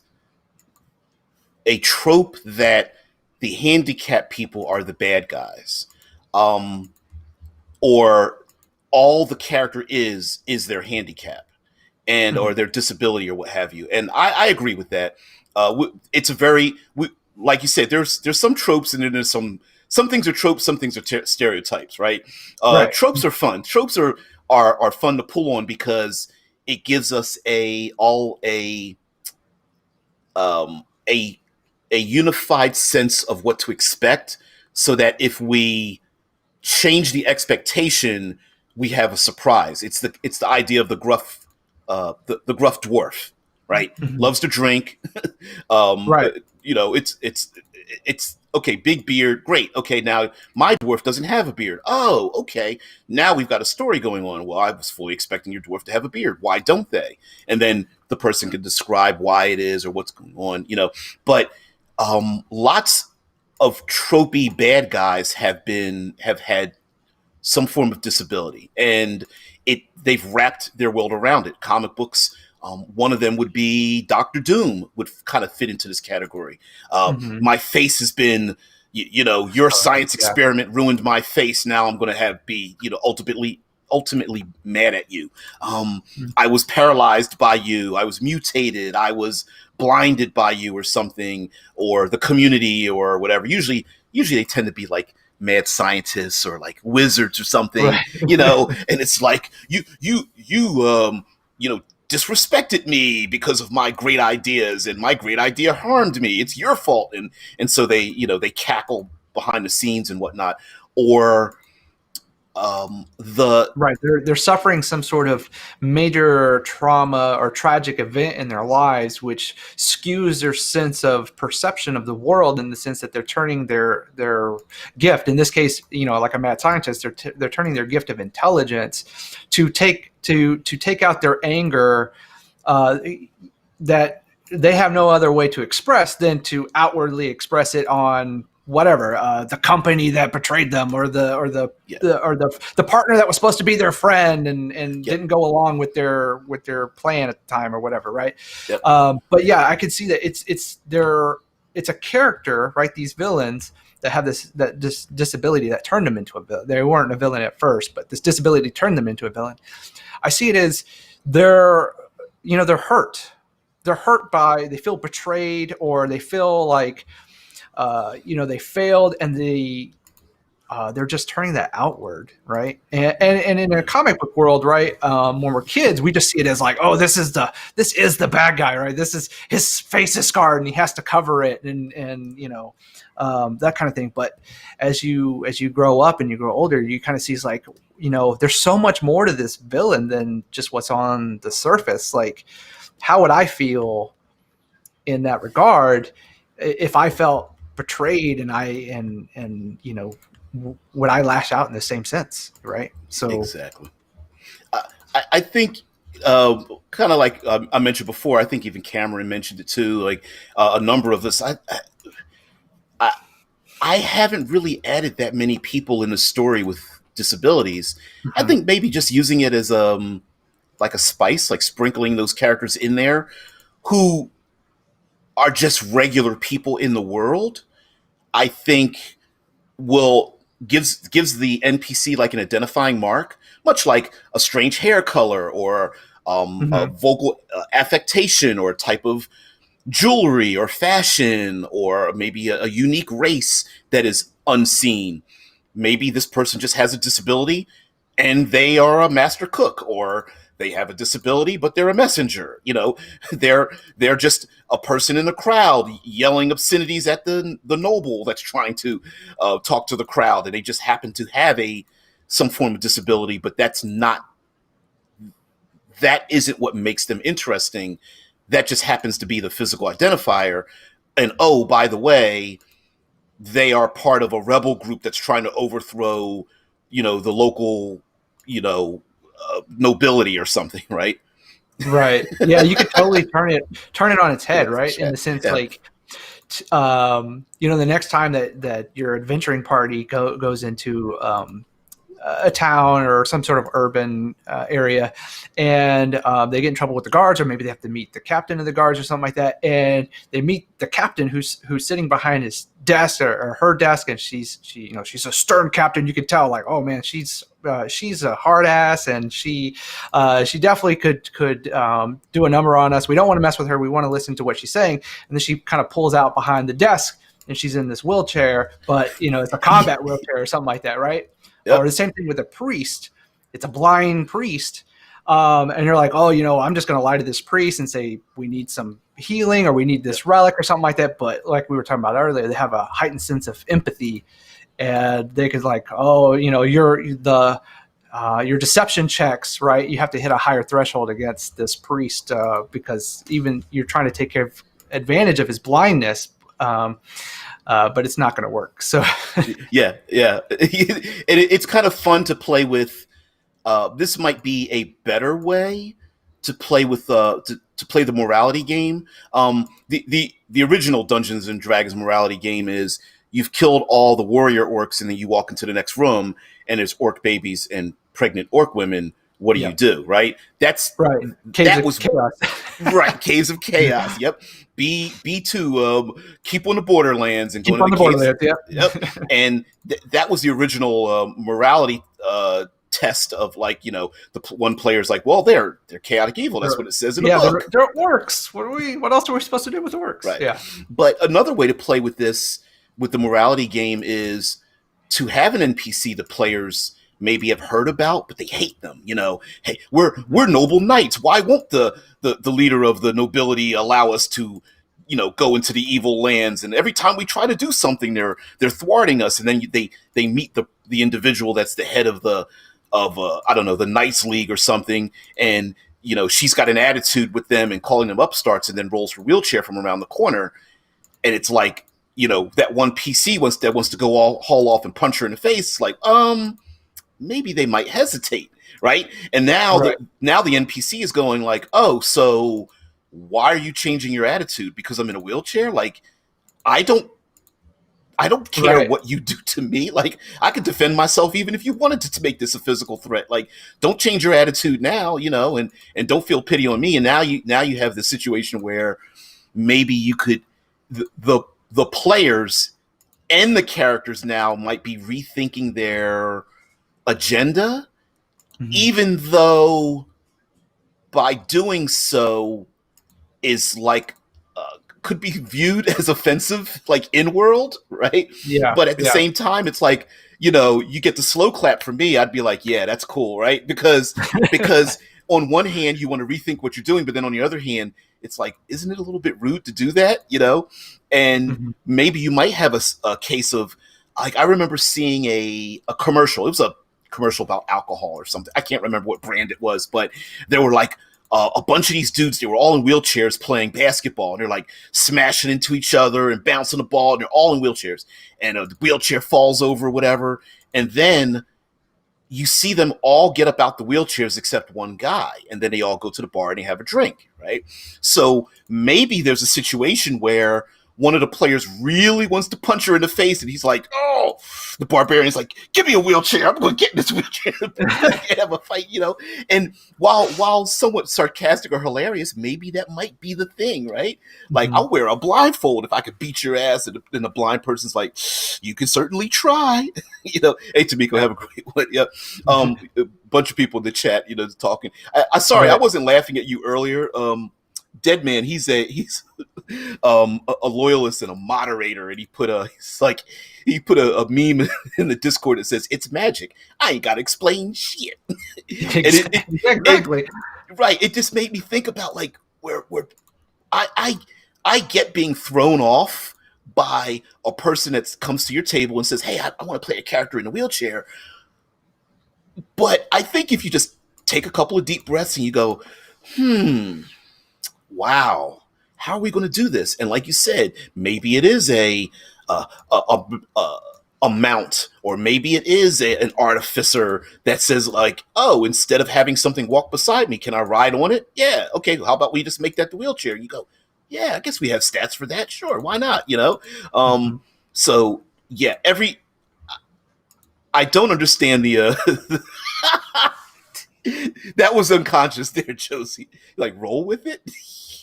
a trope that the handicapped people are the bad guys, or all the character is their handicap and Mhm. or their disability or what have you. And I agree with that. It's a very like you said. There's some tropes and then there's some things are tropes, some things are stereotypes, right? Right. Tropes are fun. Tropes are fun to pull on because it gives us um, a a unified sense of what to expect, so that if we change the expectation, we have a surprise. It's the idea of the the gruff dwarf, right? Mhm. Loves to drink. um, Right. it's okay. Big beard, great. Okay, now my dwarf doesn't have a beard. Oh, okay. Now we've got a story going on. Well, I was fully expecting your dwarf to have a beard. Why don't they? And then the person can describe why it is or what's going on. But lots of tropey bad guys have had some form of disability, and they've wrapped their world around it. Comic books, one of them would be Doctor Doom, would kind of fit into this category. Mhm. My face has been, your science Yeah. experiment ruined my face. Now I'm going to be, ultimately mad at you. Mhm. I was paralyzed by you. I was mutated. I was blinded by you or something, or the community or whatever. Usually they tend to be like mad scientists or like wizards or something, Right. and it's like you disrespected me because of my great ideas, and my great idea harmed me. It's your fault. And so they cackle behind the scenes and whatnot. Or the Right. They're suffering some sort of major trauma or tragic event in their lives, which skews their sense of perception of the world, in the sense that they're turning their gift, in this case, like a mad scientist, they're turning their gift of intelligence to take out their anger, that they have no other way to express than to outwardly express it on whatever, the company that betrayed them, or yeah the partner that was supposed to be their friend and yeah didn't go along with their plan at the time or whatever, right? yeah But yeah, I can see that it's a character, right? These villains that have this disability that turned them into a villain. They weren't a villain at first, but this disability turned them into a villain. I see it as they're hurt. They're hurt they feel betrayed, or they feel like they failed, and they're just turning that outward, right? And in a comic book world, right, when we're kids, we just see it as like, oh, this is the bad guy, right? This is his face is scarred and he has to cover it, and that kind of thing. But as you grow up and you grow older, you kind of see it's like, there's so much more to this villain than just what's on the surface. Like, how would I feel in that regard if I felt betrayed, and would I lash out in the same sense, right? So exactly. I think, kind of like I mentioned before. I think even Cameron mentioned it too. Like, a number of us. I I haven't really added that many people in the story with disabilities. I mhm. think maybe just using it as like a spice, like sprinkling those characters in there who are just regular people in the world. I think will gives the NPC like an identifying mark, much like a strange hair color or a Mhm. vocal affectation or a type of jewelry or fashion, or maybe a unique race that is unseen. Maybe this person just has a disability and they are a master cook, or they have a disability but they're a messenger. They're just a person in the crowd yelling obscenities at the noble that's trying to talk to the crowd, and they just happen to have a some form of disability, but that isn't what makes them interesting. That just happens to be the physical identifier. And oh, by the way, they are part of a rebel group that's trying to overthrow, the local, nobility or something, right? Right. Yeah, you could totally turn it on its head, right? In Yeah, the sense, yeah, like, the next time that your adventuring party goes into a town or some sort of urban area, and they get in trouble with the guards, or maybe they have to meet the captain of the guards or something like that, and they meet the captain who's sitting behind his desk or her desk, and she's a stern captain. You can tell, like, oh man, she's a hard ass, and she definitely could do a number on us. We don't want to mess with her. We want to listen to what she's saying. And then she kind of pulls out behind the desk, and she's in this wheelchair, but it's a combat wheelchair or something like that, right? Yep. Or the same thing with a priest. It's a blind priest. And you're like, oh, I'm just going to lie to this priest and say we need some healing, or we need this relic or something like that. But like we were talking about earlier, they have a heightened sense of empathy, and they could like, oh, your deception checks, right? You have to hit a higher threshold against this priest because even you're trying to take advantage of his blindness. But it's not going to work. So yeah. It's kind of fun to play with. This might be a better way to play with to play the morality game. The original Dungeons and Dragons morality game is you've killed all the warrior orcs, and then you walk into the next room, and there's orc babies and pregnant orc women. What do you do, right? That's right. Caves of chaos. Right, Caves of Chaos. Yep. B2, keep on the Borderlands and keep on the Borderlands. Yep. And that was the original morality test of like, the one player's like, well, they're chaotic evil. That's what it says in the book. They're orcs. What else are we supposed to do with orcs? Right. Yeah. But another way to play with this, with the morality game, is to have an NPC the players maybe have heard about, but they hate them. Hey, we're noble knights. Why won't the leader of the nobility allow us to, go into the evil lands? And every time we try to do something, they're thwarting us. And then they meet the individual that's the head of I don't know, the Knights League or something, and she's got an attitude with them and calling them upstarts, and then rolls her wheelchair from around the corner, and it's like, that one PC wants to go haul off and punch her in the face. Like, maybe they might hesitate, right? And now the NPC is going like, oh, so why are you changing your attitude? Because I'm in a wheelchair? Like, I don't care what you do to me. Like, I could defend myself even if you wanted to make this a physical threat. Like, don't change your attitude now, and don't feel pity on me. And now you have the situation where maybe you could the players and the characters now might be rethinking their agenda, even though by doing so is like could be viewed as offensive, like in world, right? Yeah. But at the same time, it's like, you get the slow clap from me, I'd be like, yeah, that's cool, right? Because on one hand, you want to rethink what you're doing, but then on the other hand, it's like, isn't it a little bit rude to do that? And maybe you might have a case of, like, I remember seeing a commercial. It was a commercial about alcohol or something. I can't remember what brand it was, but there were like a bunch of these dudes. They were all in wheelchairs playing basketball, and they're like smashing into each other and bouncing the ball, and they're all in wheelchairs, and the wheelchair falls over, whatever, and then you see them all get up out the wheelchairs except one guy, and then they all go to the bar and they have a drink, right? So maybe there's a situation where one of the players really wants to punch her in the face, and he's like, oh, the barbarian's like, give me a wheelchair. I'm going to get in this wheelchair and have a fight, And while somewhat sarcastic or hilarious, maybe that might be the thing, right? Like, I'll wear a blindfold if I could beat your ass. And the blind person's like, you can certainly try. Hey, Tamiko, have a great one. Yeah. A bunch of people in the chat, talking. Sorry, I wasn't laughing at you earlier. Deadman, he's a loyalist and a moderator, and he put a meme in the Discord that says, "It's magic. I ain't gotta explain shit." Exactly. Right. It just made me think about like where I get being thrown off by a person that comes to your table and says, "Hey, I want to play a character in a wheelchair." But I think if you just take a couple of deep breaths and you go, wow, how are we going to do this? And like you said, maybe it is a mount, or maybe it is an artificer that says like, oh, instead of having something walk beside me, can I ride on it? Yeah. Okay. How about we just make that the wheelchair? You go, yeah, I guess we have stats for that. Sure. Why not? So yeah, I don't understand the that was unconscious there, Josie. Like, roll with it.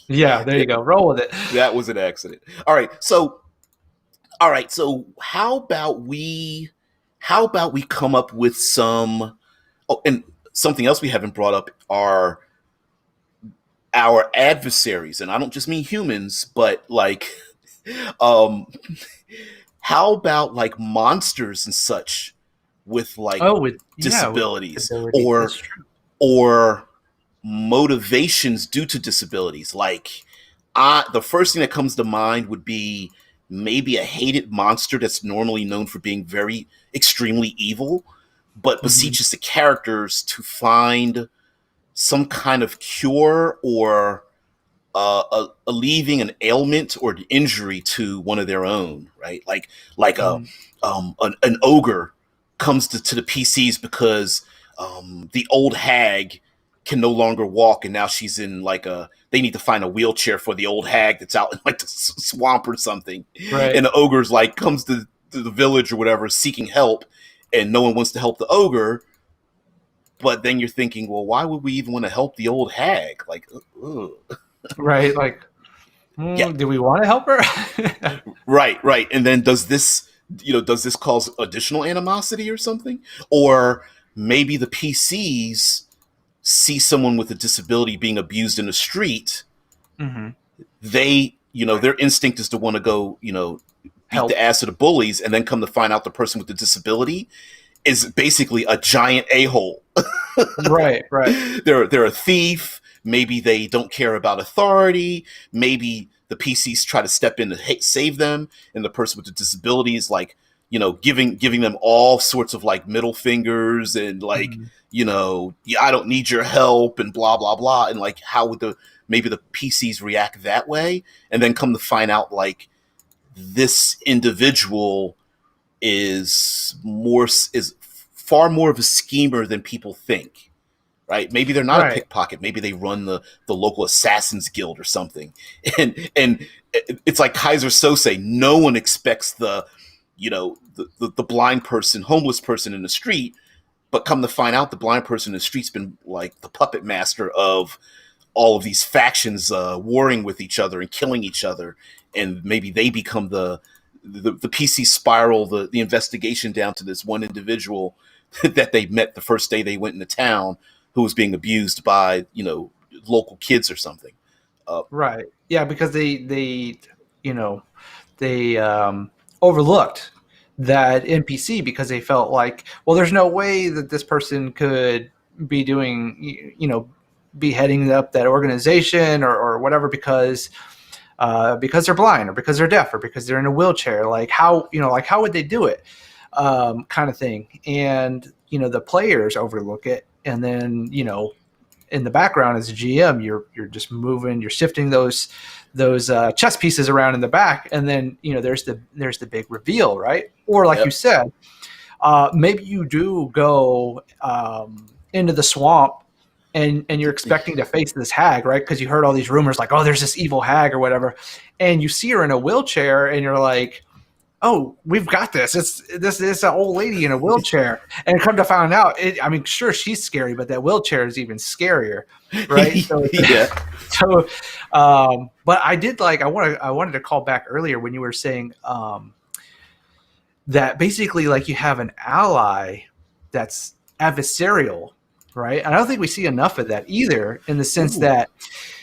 Yeah, there you go. Roll with it. That was an accident. All right, so how about we come up with some. Oh, and something else we haven't brought up are our adversaries, and I don't just mean humans, but like, um, how about like monsters and such with like Oh, with disabilities, abilities. or That's true. or motivations due to disabilities? Like, the first thing that comes to mind would be maybe a hated monster that's normally known for being very extremely evil, but Hmm. beseeches the characters to find some kind of cure or alleviating an ailment or an injury to one of their own, right? Like an ogre comes to the PCs because the old hag can no longer walk, and now she's in like a. They need to find a wheelchair for the old hag that's out in like the swamp or something, Right. and the ogre's like comes to the village or whatever seeking help, and no one wants to help the ogre. But then you're thinking, well, why would we even want to help the old hag? Like, ugh. Right. Like, Yeah, do we want to help her? right. And then does this cause additional animosity or something? Or maybe the PCs see someone with a disability being abused in the street, Hmm. their instinct is to want to go, beat the Help. ass of the bullies, and then come to find out the person with the disability is basically a giant a-hole. Right. Right. They're a thief. Maybe they don't care about authority. Maybe the PCs try to step in to save them, and the person with the disability is like, giving them all sorts of like middle fingers and like, Mhm. yeah, I don't need your help and blah blah blah. And like, how would maybe the PCs react that way? And then come to find out like this individual is far more of a schemer than people think, right? Maybe they're not a Right. pickpocket. Maybe they run the local assassins guild or something. And it's like Kaiser Sose. No one expects the blind person, homeless person in the street, but come to find out the blind person in the street's been like the puppet master of all of these factions warring with each other and killing each other, and maybe they become the PC spiral the investigation down to this one individual that they met the first day they went into town, who was being abused by local kids or something. Right. Yeah, because you know, they overlooked that NPC because they felt like, well, there's no way that this person could be doing, be heading up that organization or whatever because they're blind or because they're deaf or because they're in a wheelchair. Like how would they do it? Kind of thing. And the players overlook it, and then in the background as a GM, you're just moving, you're shifting those chess pieces around in the back, and then there's the big reveal, right? Or like you Yep. said, maybe you do go into the swamp. And you're expecting to face this hag, right? Because you heard all these rumors, like, oh, there's this evil hag or whatever, and you see her in a wheelchair, and you're like, oh, we've got this. It's an old lady in a wheelchair, and come to find out, I mean, sure, she's scary, but that wheelchair is even scarier, right? So, Yeah. so, but I wanted to call back earlier when you were saying that basically, like, you have an ally that's adversarial, right? And I don't think we see enough of that either, in the sense Ooh. that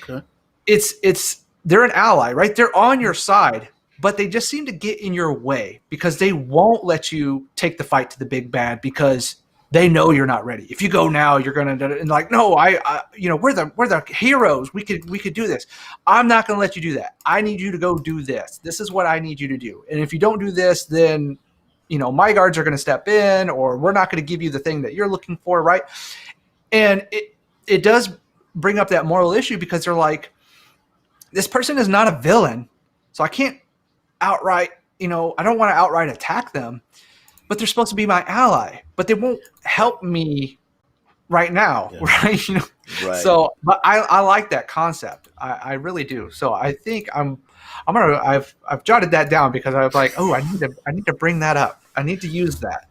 Okay. it's they're an ally, right? They're on your side, but they just seem to get in your way because they won't let you take the fight to the big bad because they know you're not ready. If you go now, you're gonna, and like, no, we're the heroes. We could do this. I'm not gonna let you do that. I need you to go do this. This is what I need you to do. And if you don't do this, then my guards are gonna step in, or we're not gonna give you the thing that you're looking for, right? And it does bring up that moral issue because they're like, this person is not a villain, so I can't outright, I don't want to outright attack them, but they're supposed to be my ally, but they won't help me right now, Yeah. right? Right. So, but I like that concept. I really do. So I think I've jotted that down because I was like, oh, I need to bring that up. I need to use that.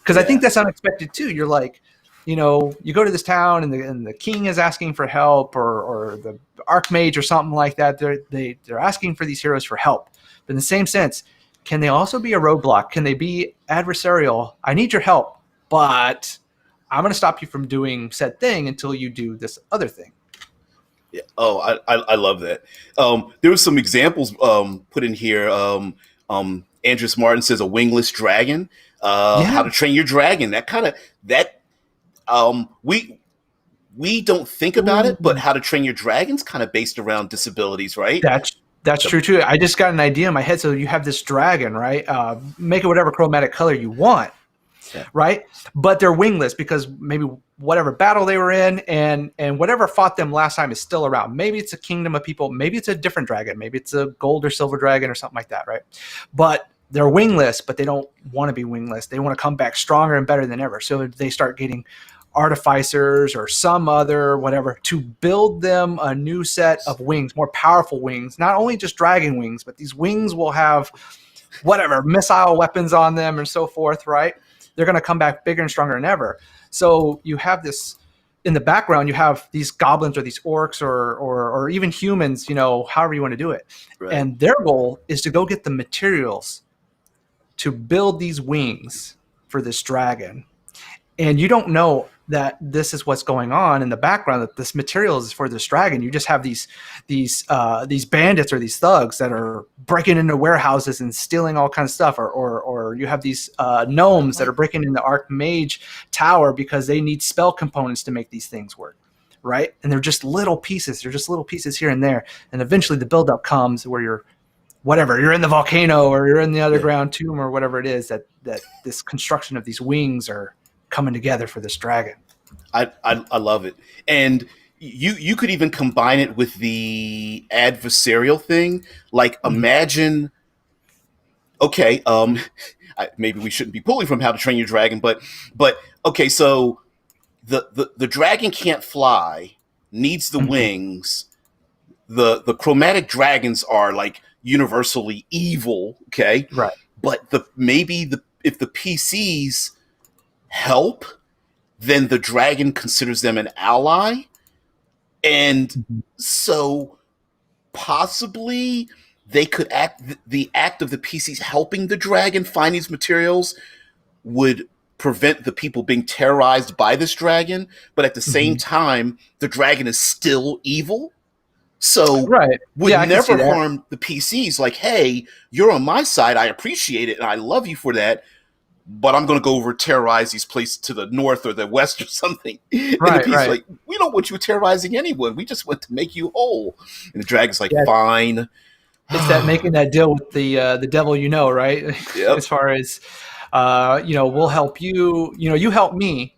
Because I Yeah. think that's unexpected too. You're like, you go to this town and the king is asking for help, or the archmage or something like that. They're asking for these heroes for help. But in the same sense, can they also be a roadblock? Can they be adversarial? I need your help, but I'm going to stop you from doing said thing until you do this other thing. Yeah. Oh, I love that. There were some examples put in here. Andreas Martin says a wingless dragon. Yeah, How to Train Your Dragon. That kind of that. We don't think about it, but ooh, How to Train Your Dragon's kind of based around disabilities, right? that's The, true too. I just got an idea in my head. So you have this dragon, right? Make it whatever chromatic color you want, yeah. right? But they're wingless because maybe whatever battle they were in and whatever fought them last time is still around. Maybe it's a kingdom of people. Maybe it's a different dragon. Maybe it's a gold or silver dragon or something like that, right? But they're wingless, but they don't want to be wingless. They want to come back stronger and better than ever. So they start getting artificers or some other whatever to build them a new set of wings, more powerful wings, not only just dragon wings, but these wings will have whatever missile weapons on them and so forth, right? They're going to come back bigger and stronger than ever. So you have this in the background, you have these goblins or these orcs or even humans, however you want to do it. Right. And their goal is to go get the materials to build these wings for this dragon. And you don't know that this is what's going on in the background, that this material is for this dragon. You just have these bandits or these thugs that are breaking into warehouses and stealing all kinds of stuff, or you have these gnomes that are breaking into Archmage Tower because they need spell components to make these things work, right? And they're just little pieces. They're just little pieces here and there. And eventually the buildup comes where you're in the volcano or you're in the underground tomb or whatever it is, that this construction of these wings are coming together for this dragon. I love it. And you could even combine it with the adversarial thing. Like imagine, okay, maybe we shouldn't be pulling from How to Train Your Dragon, but okay, so the dragon can't fly, needs the wings. The chromatic dragons are like universally evil, okay? Right. But if the PCs help, then the dragon considers them an ally. And so possibly they could the act of the PCs helping the dragon find these materials would prevent the people being terrorized by this dragon, but at the same time, the dragon is still evil. So would never harm the PCs. Like, hey, you're on my side. I appreciate it, and I love you for that. But I'm going to go over terrorize these places to the north or the west or something. Right, and the PC's like, we don't want you terrorizing anyone. We just want to make you whole. And the dragon's like, fine. It's that making that deal with the devil, right? Yep. As far as we'll help you. You help me,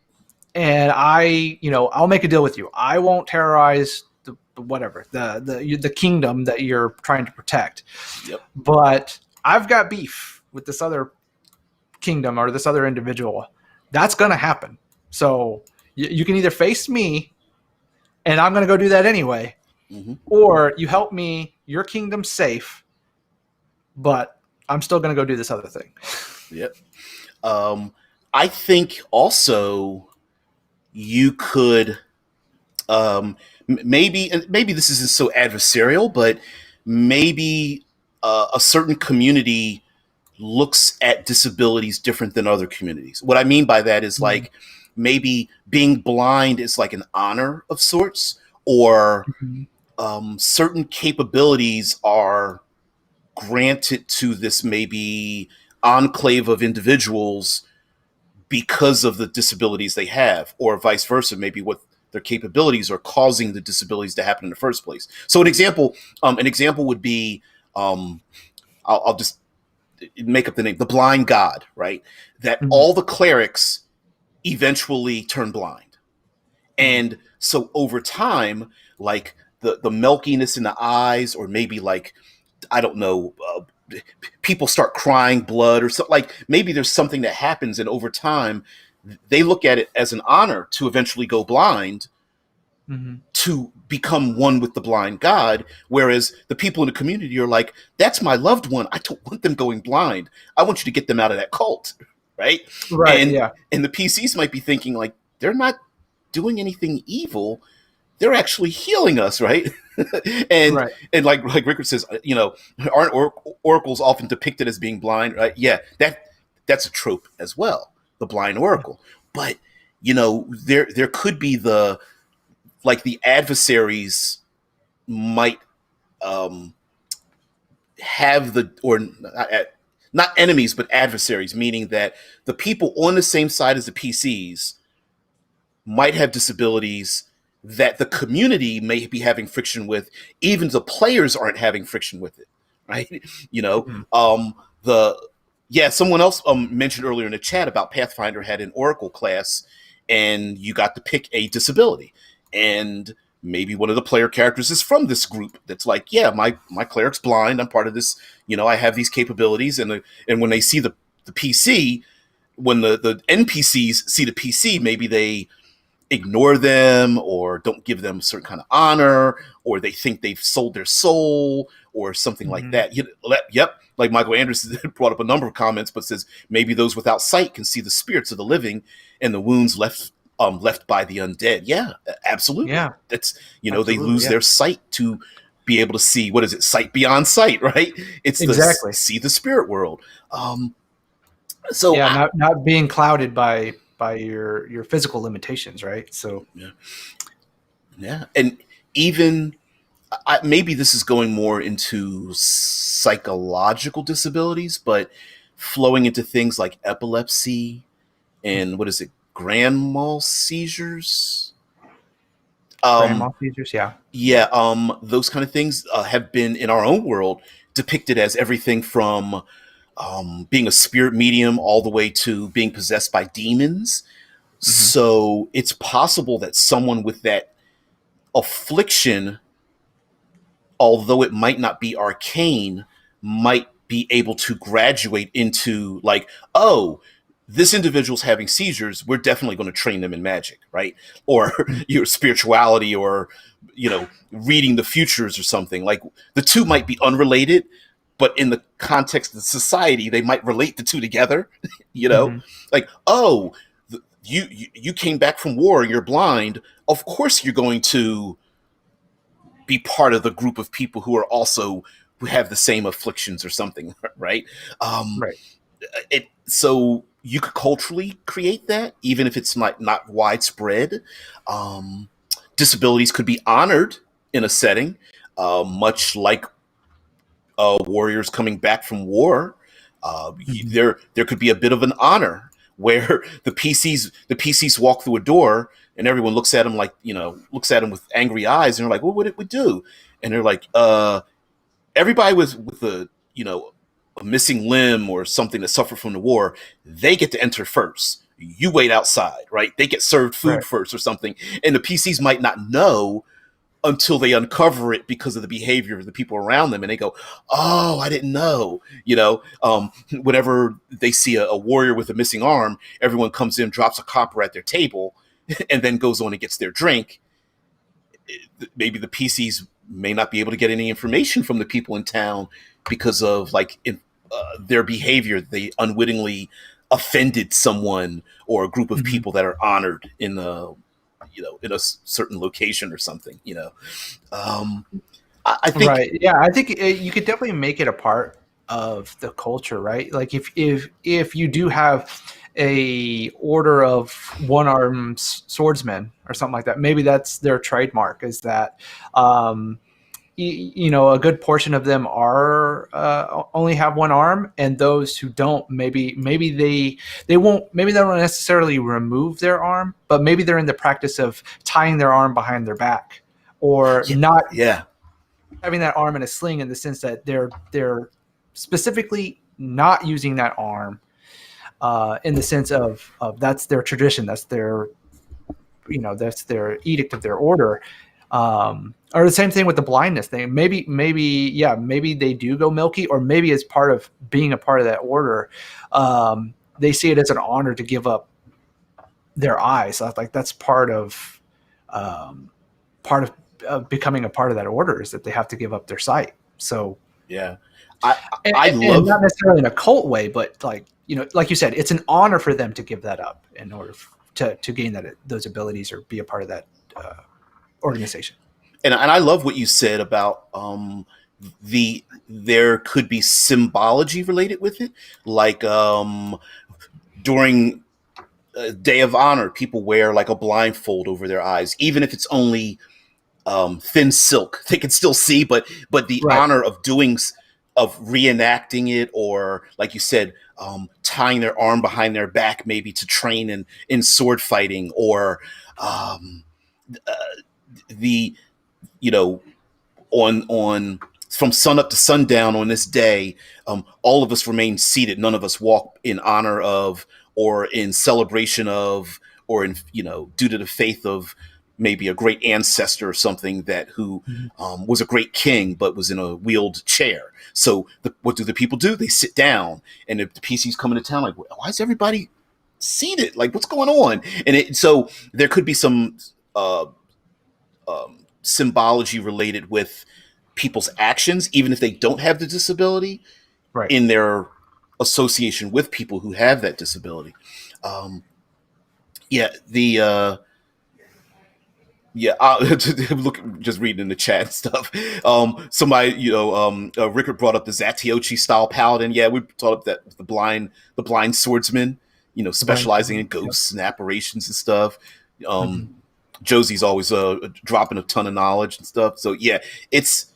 and I'll make a deal with you. I won't terrorize the kingdom that you're trying to protect. Yep. But I've got beef with this other kingdom or this other individual. That's going to happen. So you can either face me, and I'm going to go do that anyway, or you help me. Your kingdom's safe, but I'm still going to go do this other thing. Yep. I think also you could maybe this isn't so adversarial, but maybe a certain community looks at disabilities different than other communities. What I mean by that is like maybe being blind is like an honor of sorts, or certain capabilities are granted to this maybe enclave of individuals because of the disabilities they have, or vice versa. Maybe what their capabilities are causing the disabilities to happen in the first place. So an example would be, I'll just make up the name, the blind god, right? That all the clerics eventually turn blind. And so over time, like the milkiness in the eyes, or maybe like, I don't know, people start crying blood or something. Like maybe there's something that happens, and over time, they look at it as an honor to eventually go blind, to become one with the blind god. Whereas the people in the community are like, that's my loved one. I don't want them going blind. I want you to get them out of that cult. right? Right. And Yeah. and the PCs might be thinking like they're not doing anything evil, they're actually healing us, right? and Right. and like Rickard says, aren't oracles often depicted as being blind, right? Yeah, that's a trope as well, the blind oracle. But there could be the adversaries might um, have not enemies but adversaries, meaning that the people on the same side as the PCs might have disabilities that the community may be having friction with, even the players aren't having friction with it, right? you know Mhm. the Yeah, someone else mentioned earlier in the chat about Pathfinder had an oracle class, and you got to pick a disability, and maybe one of the player characters is from this group that's like, yeah, my cleric's blind, I'm part of this, I have these capabilities. And when they see the PC, when the NPCs see the PC, maybe they ignore them or don't give them a certain kind of honor, or they think they've sold their soul or something like Mhm. that. Yep, like Michael Anderson brought up a number of comments, but says maybe those without sight can see the spirits of the living and the wounds left by the undead. Yeah, absolutely. Yeah. That's they Absolutely. lose Yeah. their sight to be able to see, what is it, sight beyond sight, right? It's the Exactly. see the spirit world. So Yeah. Not being clouded by your physical limitations, right? So. yeah, yeah, and even maybe this is going more into psychological disabilities, but flowing into things like epilepsy and what is it, grand mal seizures. Grandma Um, features. Yeah. yeah, those kind of things have been in our own world depicted as everything from being a spirit medium all the way to being possessed by demons. Hmm. So it's possible that someone with that affliction, although it might not be arcane, might be able to graduate into like, oh, this individual's having seizures. We're definitely going to train them in magic, right? Or your spirituality, or reading the futures or something. Like the two might be unrelated, but in the context of society, they might relate the two together. you know, Hmm. like, oh, you came back from war and you're blind. Of course, you're going to be part of the group of people who have the same afflictions or something, right? Um, Right. so you could culturally create that, even if it's not widespread. Um, Disabilities could be honored in a setting, much like warriors coming back from war. Hmm. There could be a bit of an honor where the PCs walk through a door and everyone looks at them with angry eyes, and they're like, well, what did we do? And they're like, everybody with a missing limb or something that suffered from the war, they get to enter first. You wait outside, right? They get served food Right. first or something, and the PCs might not know until they uncover it because of the behavior of the people around them, and they go, oh, I didn't know. Whenever they see a warrior with a missing arm, everyone comes in, drops a copper at their table, and then goes on and gets their drink. Maybe the PCs may not be able to get any information from the people in town because of their behavior. They unwittingly offended someone or a group of Hmm. people that are honored in a certain location or something. um, I think. Right. Yeah. I think you could definitely make it a part of the culture, right? Like if you do have a order of one armed swordsmen or something like that, maybe that's their trademark. Is that um, a good portion of them are only have one arm, and those who don't, maybe they won't, maybe they don't necessarily remove their arm, but maybe they're in the practice of tying their arm behind their back, or Yeah, not yeah, having that arm in a sling, in the sense that they're specifically not using that arm in the sense of that's their tradition, that's their edict of their order. Or the same thing with the blindness thing. Maybe they do go milky, or maybe as part of being a part of that order, they see it as an honor to give up their eyes. So like that's um, part of becoming a part of that order, is that they have to give up their sight. So, yeah. I and, I and not love. necessarily in a cult way, but like like you said, it's an honor for them to give that up in order to gain those abilities or be a part of that organization. And I love what you said about there could be symbology related with it, like during Day of Honor, people wear like a blindfold over their eyes, even if it's only thin silk. They can still see, but the honor of of reenacting it, or like you said, tying their arm behind their back, maybe to train in sword fighting, or the on from sun up to sundown on this day, all of us remain seated. None of us walk in honor of, or in celebration of, or in due to the faith of maybe a great ancestor or something that who was a great king but was in a wheeled chair. So what do the people do? They sit down, and if the PC's coming to town, like, why is everybody seated? Like, what's going on? And so there could be some symbology related with people's actions, even if they don't have the disability, in their association with people who have that disability. Look, just reading in the chat and stuff. Somebody, Rickard brought up the Zatiochi style paladin. Yeah, we brought up that the blind swordsman, specializing in ghosts and apparitions and stuff. Josie's always dropping a ton of knowledge and stuff. So yeah, it's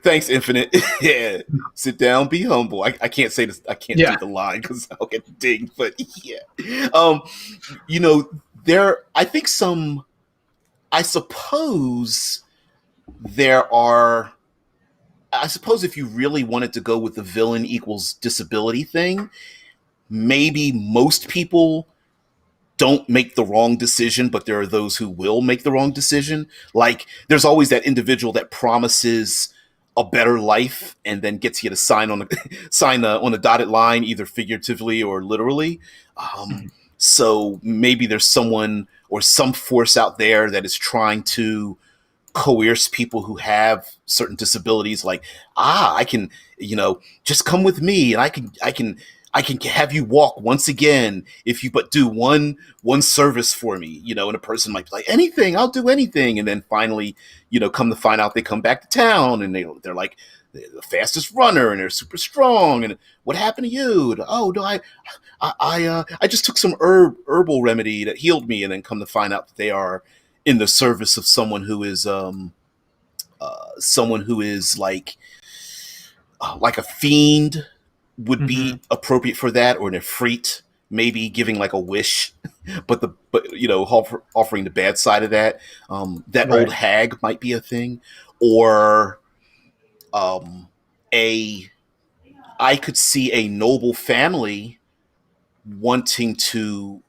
thanks, Infinite. Yeah, sit down, be humble. I can't say this. I can't do the line because I'll get dinged. But yeah, I think I suppose there are. I suppose if you really wanted to go with the villain equals disability thing, maybe most people don't make the wrong decision, but there are those who will make the wrong decision. Like, there's always that individual that promises a better life and then gets you to sign on a dotted line, either figuratively or literally. So maybe there's someone or some force out there that is trying to coerce people who have certain disabilities, like, I can, just come with me, and I can have you walk once again if you but do one service for me, and a person might be like, anything, I'll do anything, and then finally, come to find out they come back to town and they're like the fastest runner and they're super strong, and what happened to you? Oh no, I just took some herbal remedy that healed me, and then come to find out that they are in the service of someone who is like a fiend would be appropriate for that, or an Ifrit, maybe giving like a wish, but offering the bad side of that. That old hag might be a thing, or I could see a noble family wanting to,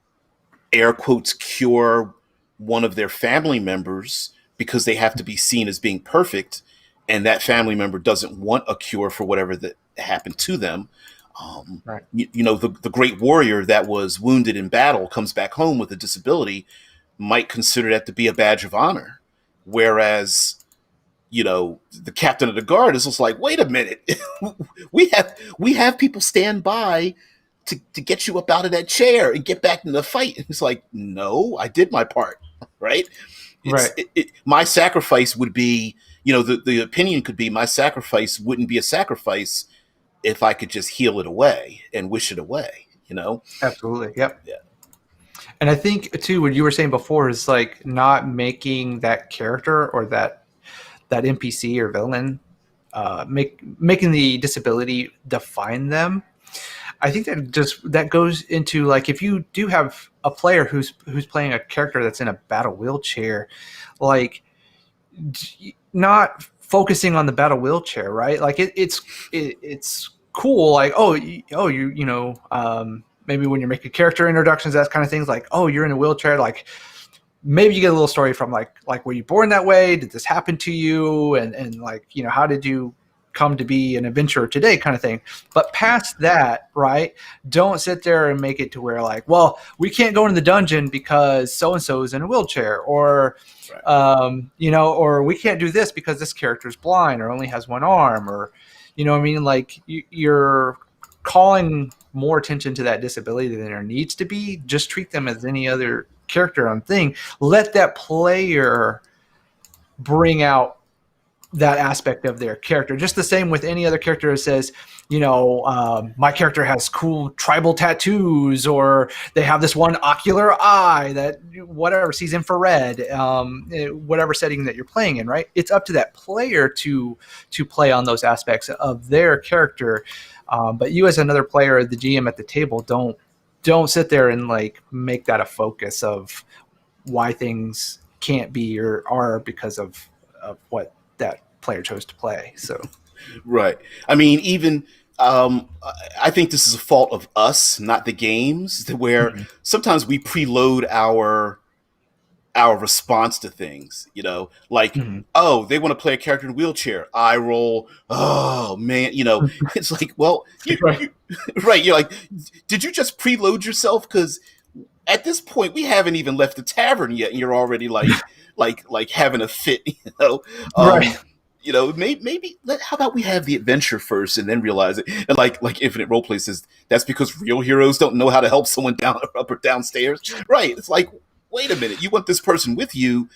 air quotes, cure one of their family members because they have to be seen as being perfect, and that family member doesn't want a cure for whatever that happened to them. The great warrior that was wounded in battle comes back home with a disability, might consider that to be a badge of honor, whereas the captain of the guard is just like, wait a minute, we have people stand by to get you up out of that chair and get back in the fight. And it's like, no, I did my part, right? My sacrifice would be, the opinion could be, my sacrifice wouldn't be a sacrifice if I could just heal it away and wish it away, Absolutely. Yep. Yeah. And I think too, what you were saying before is like not making that character or that NPC or villain, making the disability define them. I think that goes into, like, if you do have a player who's playing a character that's in a battle wheelchair, like, not focusing on the battle wheelchair, right? Like it's cool. Like, maybe when you're making character introductions, that kind of things, like, oh, you're in a wheelchair, like maybe you get a little story from like were you born that way? Did this happen to you? And like, how did you come to be an adventurer today kind of thing. But past that, right, don't sit there and make it to where like, well, we can't go in the dungeon because so-and-so is in a wheelchair, or or we can't do this because this character is blind or only has one arm, or what I mean, like you're calling more attention to that disability than there needs to be. Just treat them as any other character on thing. Let that player bring out that aspect of their character, just the same with any other character that says, my character has cool tribal tattoos, or they have this one ocular eye that whatever sees infrared, whatever setting that you're playing in, right? It's up to that player to play on those aspects of their character. But you as another player, the GM at the table, don't sit there and like make that a focus of why things can't be or are because of what that player chose to play. So, right. I mean, even I think this is a fault of us, not the games, where sometimes we preload our response to things. Like, oh, they want to play a character in a wheelchair. I roll. Oh man, it's like, well, right. You're like, did you just preload yourself? Because at this point, we haven't even left the tavern yet, and you're already like having a fit. Right. Maybe how about we have the adventure first and then realize it? And like Infinite Roleplay says, that's because real heroes don't know how to help someone down up or downstairs. Right. It's like, wait a minute, you want this person with you.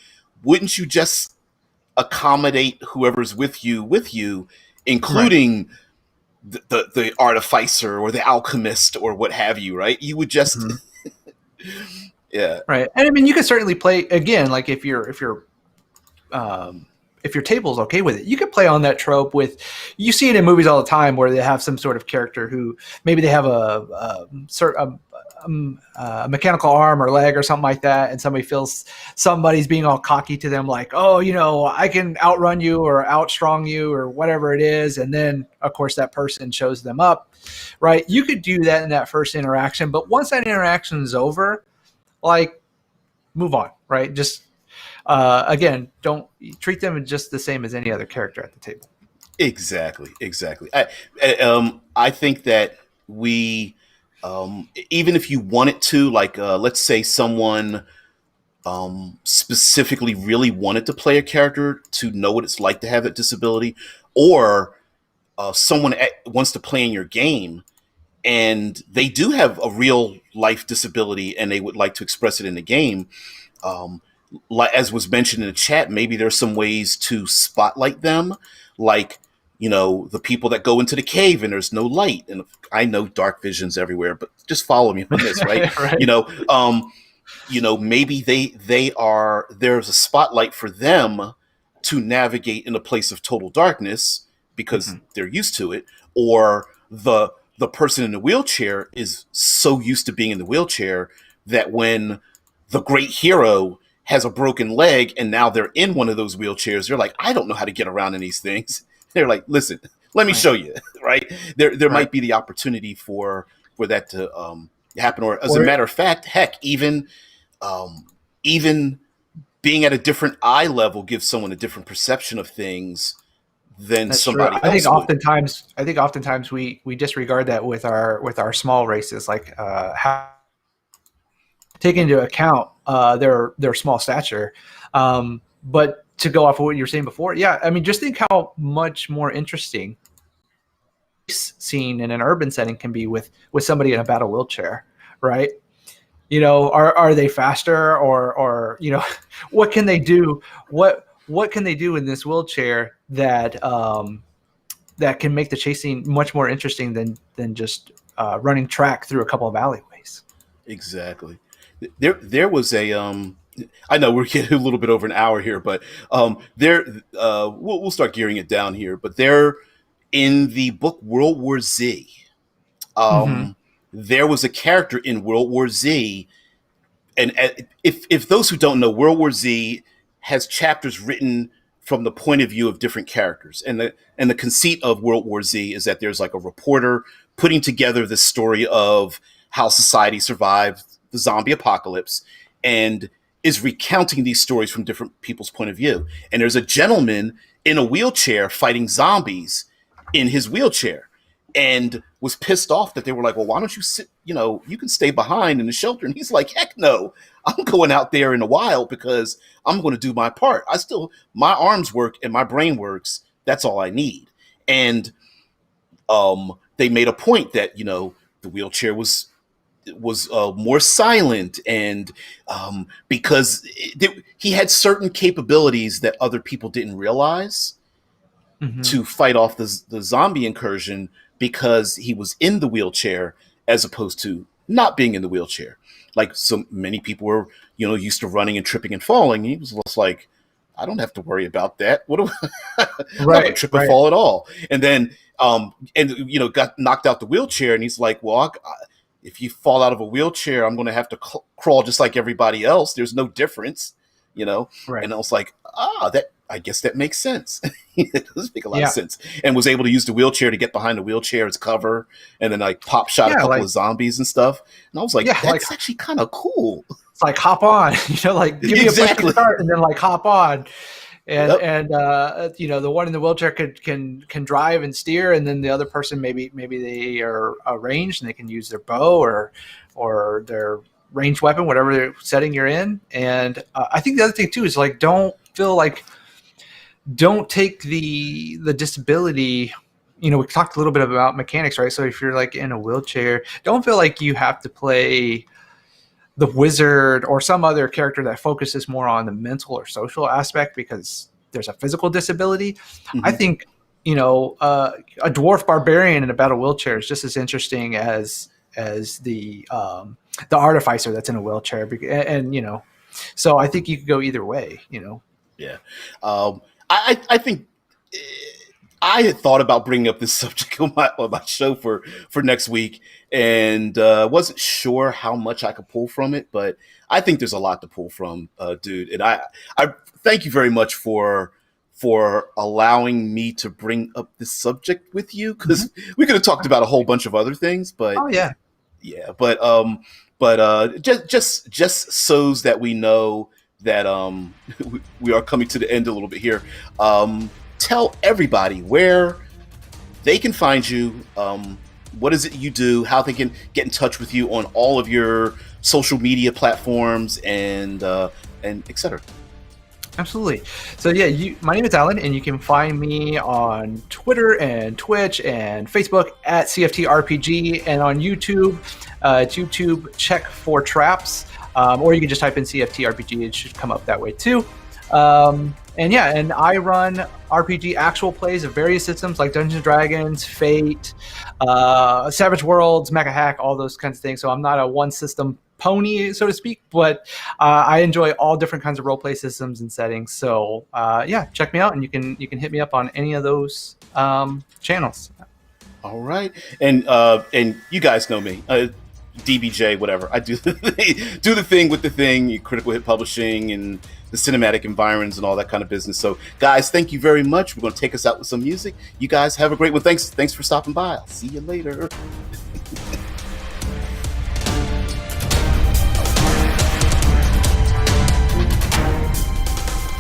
Wouldn't you just accommodate whoever's with you, including the artificer or the alchemist or what have you, right? You would just yeah. Right. And I mean, you can certainly play again, like if your table's okay with it, you could play on that trope with, you see it in movies all the time where they have some sort of character who maybe they have a mechanical arm or leg or something like that, and somebody feels somebody's being all cocky to them, like, oh, I can outrun you or outstrong you or whatever it is, and then of course that person shows them up, right? You could do that in that first interaction, but once that interaction is over, like, move on, right? Just again, don't treat them just the same as any other character at the table. Exactly. I think that we, even if you wanted to, like, let's say someone specifically really wanted to play a character to know what it's like to have that disability, or someone wants to play in your game and they do have a real life disability and they would like to express it in the game. As was mentioned in the chat, maybe there's some ways to spotlight them, like, the people that go into the cave and there's no light. And I know dark vision's everywhere, but just follow me on this, right? Right. Maybe there's a spotlight for them to navigate in a place of total darkness because they're used to it, or the person in the wheelchair is so used to being in the wheelchair that when the great hero has a broken leg and now they're in one of those wheelchairs, they're like, I don't know how to get around in these things. They're like, listen, let me show you, right? There might be the opportunity for that to happen. Or as a matter of fact, heck, even being at a different eye level gives someone a different perception of things than That's somebody true. else. I think oftentimes we disregard that with our small races, like how take into account their small stature. But to go off of what you were saying before, yeah, I mean, just think how much more interesting scene in an urban setting can be with somebody in a battle wheelchair, right? Are they faster, or what can they do? What can they do in this wheelchair that that can make the chasing much more interesting than just running track through a couple of alleyways? Exactly. There was a I know we're getting a little bit over an hour here, but we'll start gearing it down here. But there, in the book World War Z, there was a character in World War Z, and if those who don't know, World War Z has chapters written from the point of view of different characters, and the conceit of World War Z is that there's like a reporter putting together this story of how society survived the zombie apocalypse and is recounting these stories from different people's point of view. And there's a gentleman in a wheelchair fighting zombies in his wheelchair, and was pissed off that they were like, well, why don't you sit, you can stay behind in the shelter. And he's like, heck no, I'm going out there in the wild because I'm going to do my part. My arms work and my brain works. That's all I need. And they made a point that, the wheelchair was more silent, and because he had certain capabilities that other people didn't realize to fight off the zombie incursion, because he was in the wheelchair as opposed to not being in the wheelchair. Like so many people were, used to running and tripping and falling. He was just like, I don't have to worry about that. What do I I'm not gonna trip and fall at all. And then, got knocked out the wheelchair, and he's like, well, if you fall out of a wheelchair, I'm going to have to crawl just like everybody else. There's no difference, Right. And I was like, I guess that makes sense. It does make a lot of sense. And was able to use the wheelchair to get behind the wheelchair as cover, and then like pop shot a couple of zombies and stuff. And I was like, that's actually kind of cool. It's like hop on, like give me a push to start, and then like hop on. And the one in the wheelchair can drive and steer, and then the other person maybe they are ranged and they can use their bow or their ranged weapon, whatever setting you're in. And I think the other thing too is like don't take the disability. We talked a little bit about mechanics, right? So if you're like in a wheelchair, don't feel like you have to play the wizard or some other character that focuses more on the mental or social aspect because there's a physical disability. Mm-hmm. I think, a dwarf barbarian in a battle wheelchair is just as interesting as the artificer that's in a wheelchair. And so I think you could go either way, Yeah. I think I had thought about bringing up this subject on my show for next week, and wasn't sure how much I could pull from it, but I think there's a lot to pull from, dude. And I thank you very much for allowing me to bring up this subject with you, because we could have talked about a whole bunch of other things, but just so that we know that we are coming to the end a little bit here. Tell everybody where they can find you. What is it you do? How they can get in touch with you on all of your social media platforms and etc. Absolutely. So my name is Alan, and you can find me on Twitter and Twitch and Facebook at CFTRPG, and on YouTube. It's YouTube check for traps, or you can just type in CFTRPG. It should come up that way too. And I run RPG actual plays of various systems like Dungeons & Dragons, Fate, Savage Worlds, Mecha Hack, all those kinds of things. So I'm not a one system pony, so to speak, but I enjoy all different kinds of roleplay systems and settings. So check me out, and you can hit me up on any of those channels. All right, and you guys know me. DBJ, whatever. I do the thing with the thing, Critical Hit Publishing and the cinematic environments and all that kind of business. So, guys, thank you very much. We're going to take us out with some music. You guys have a great one. Thanks for stopping by. I'll see you later.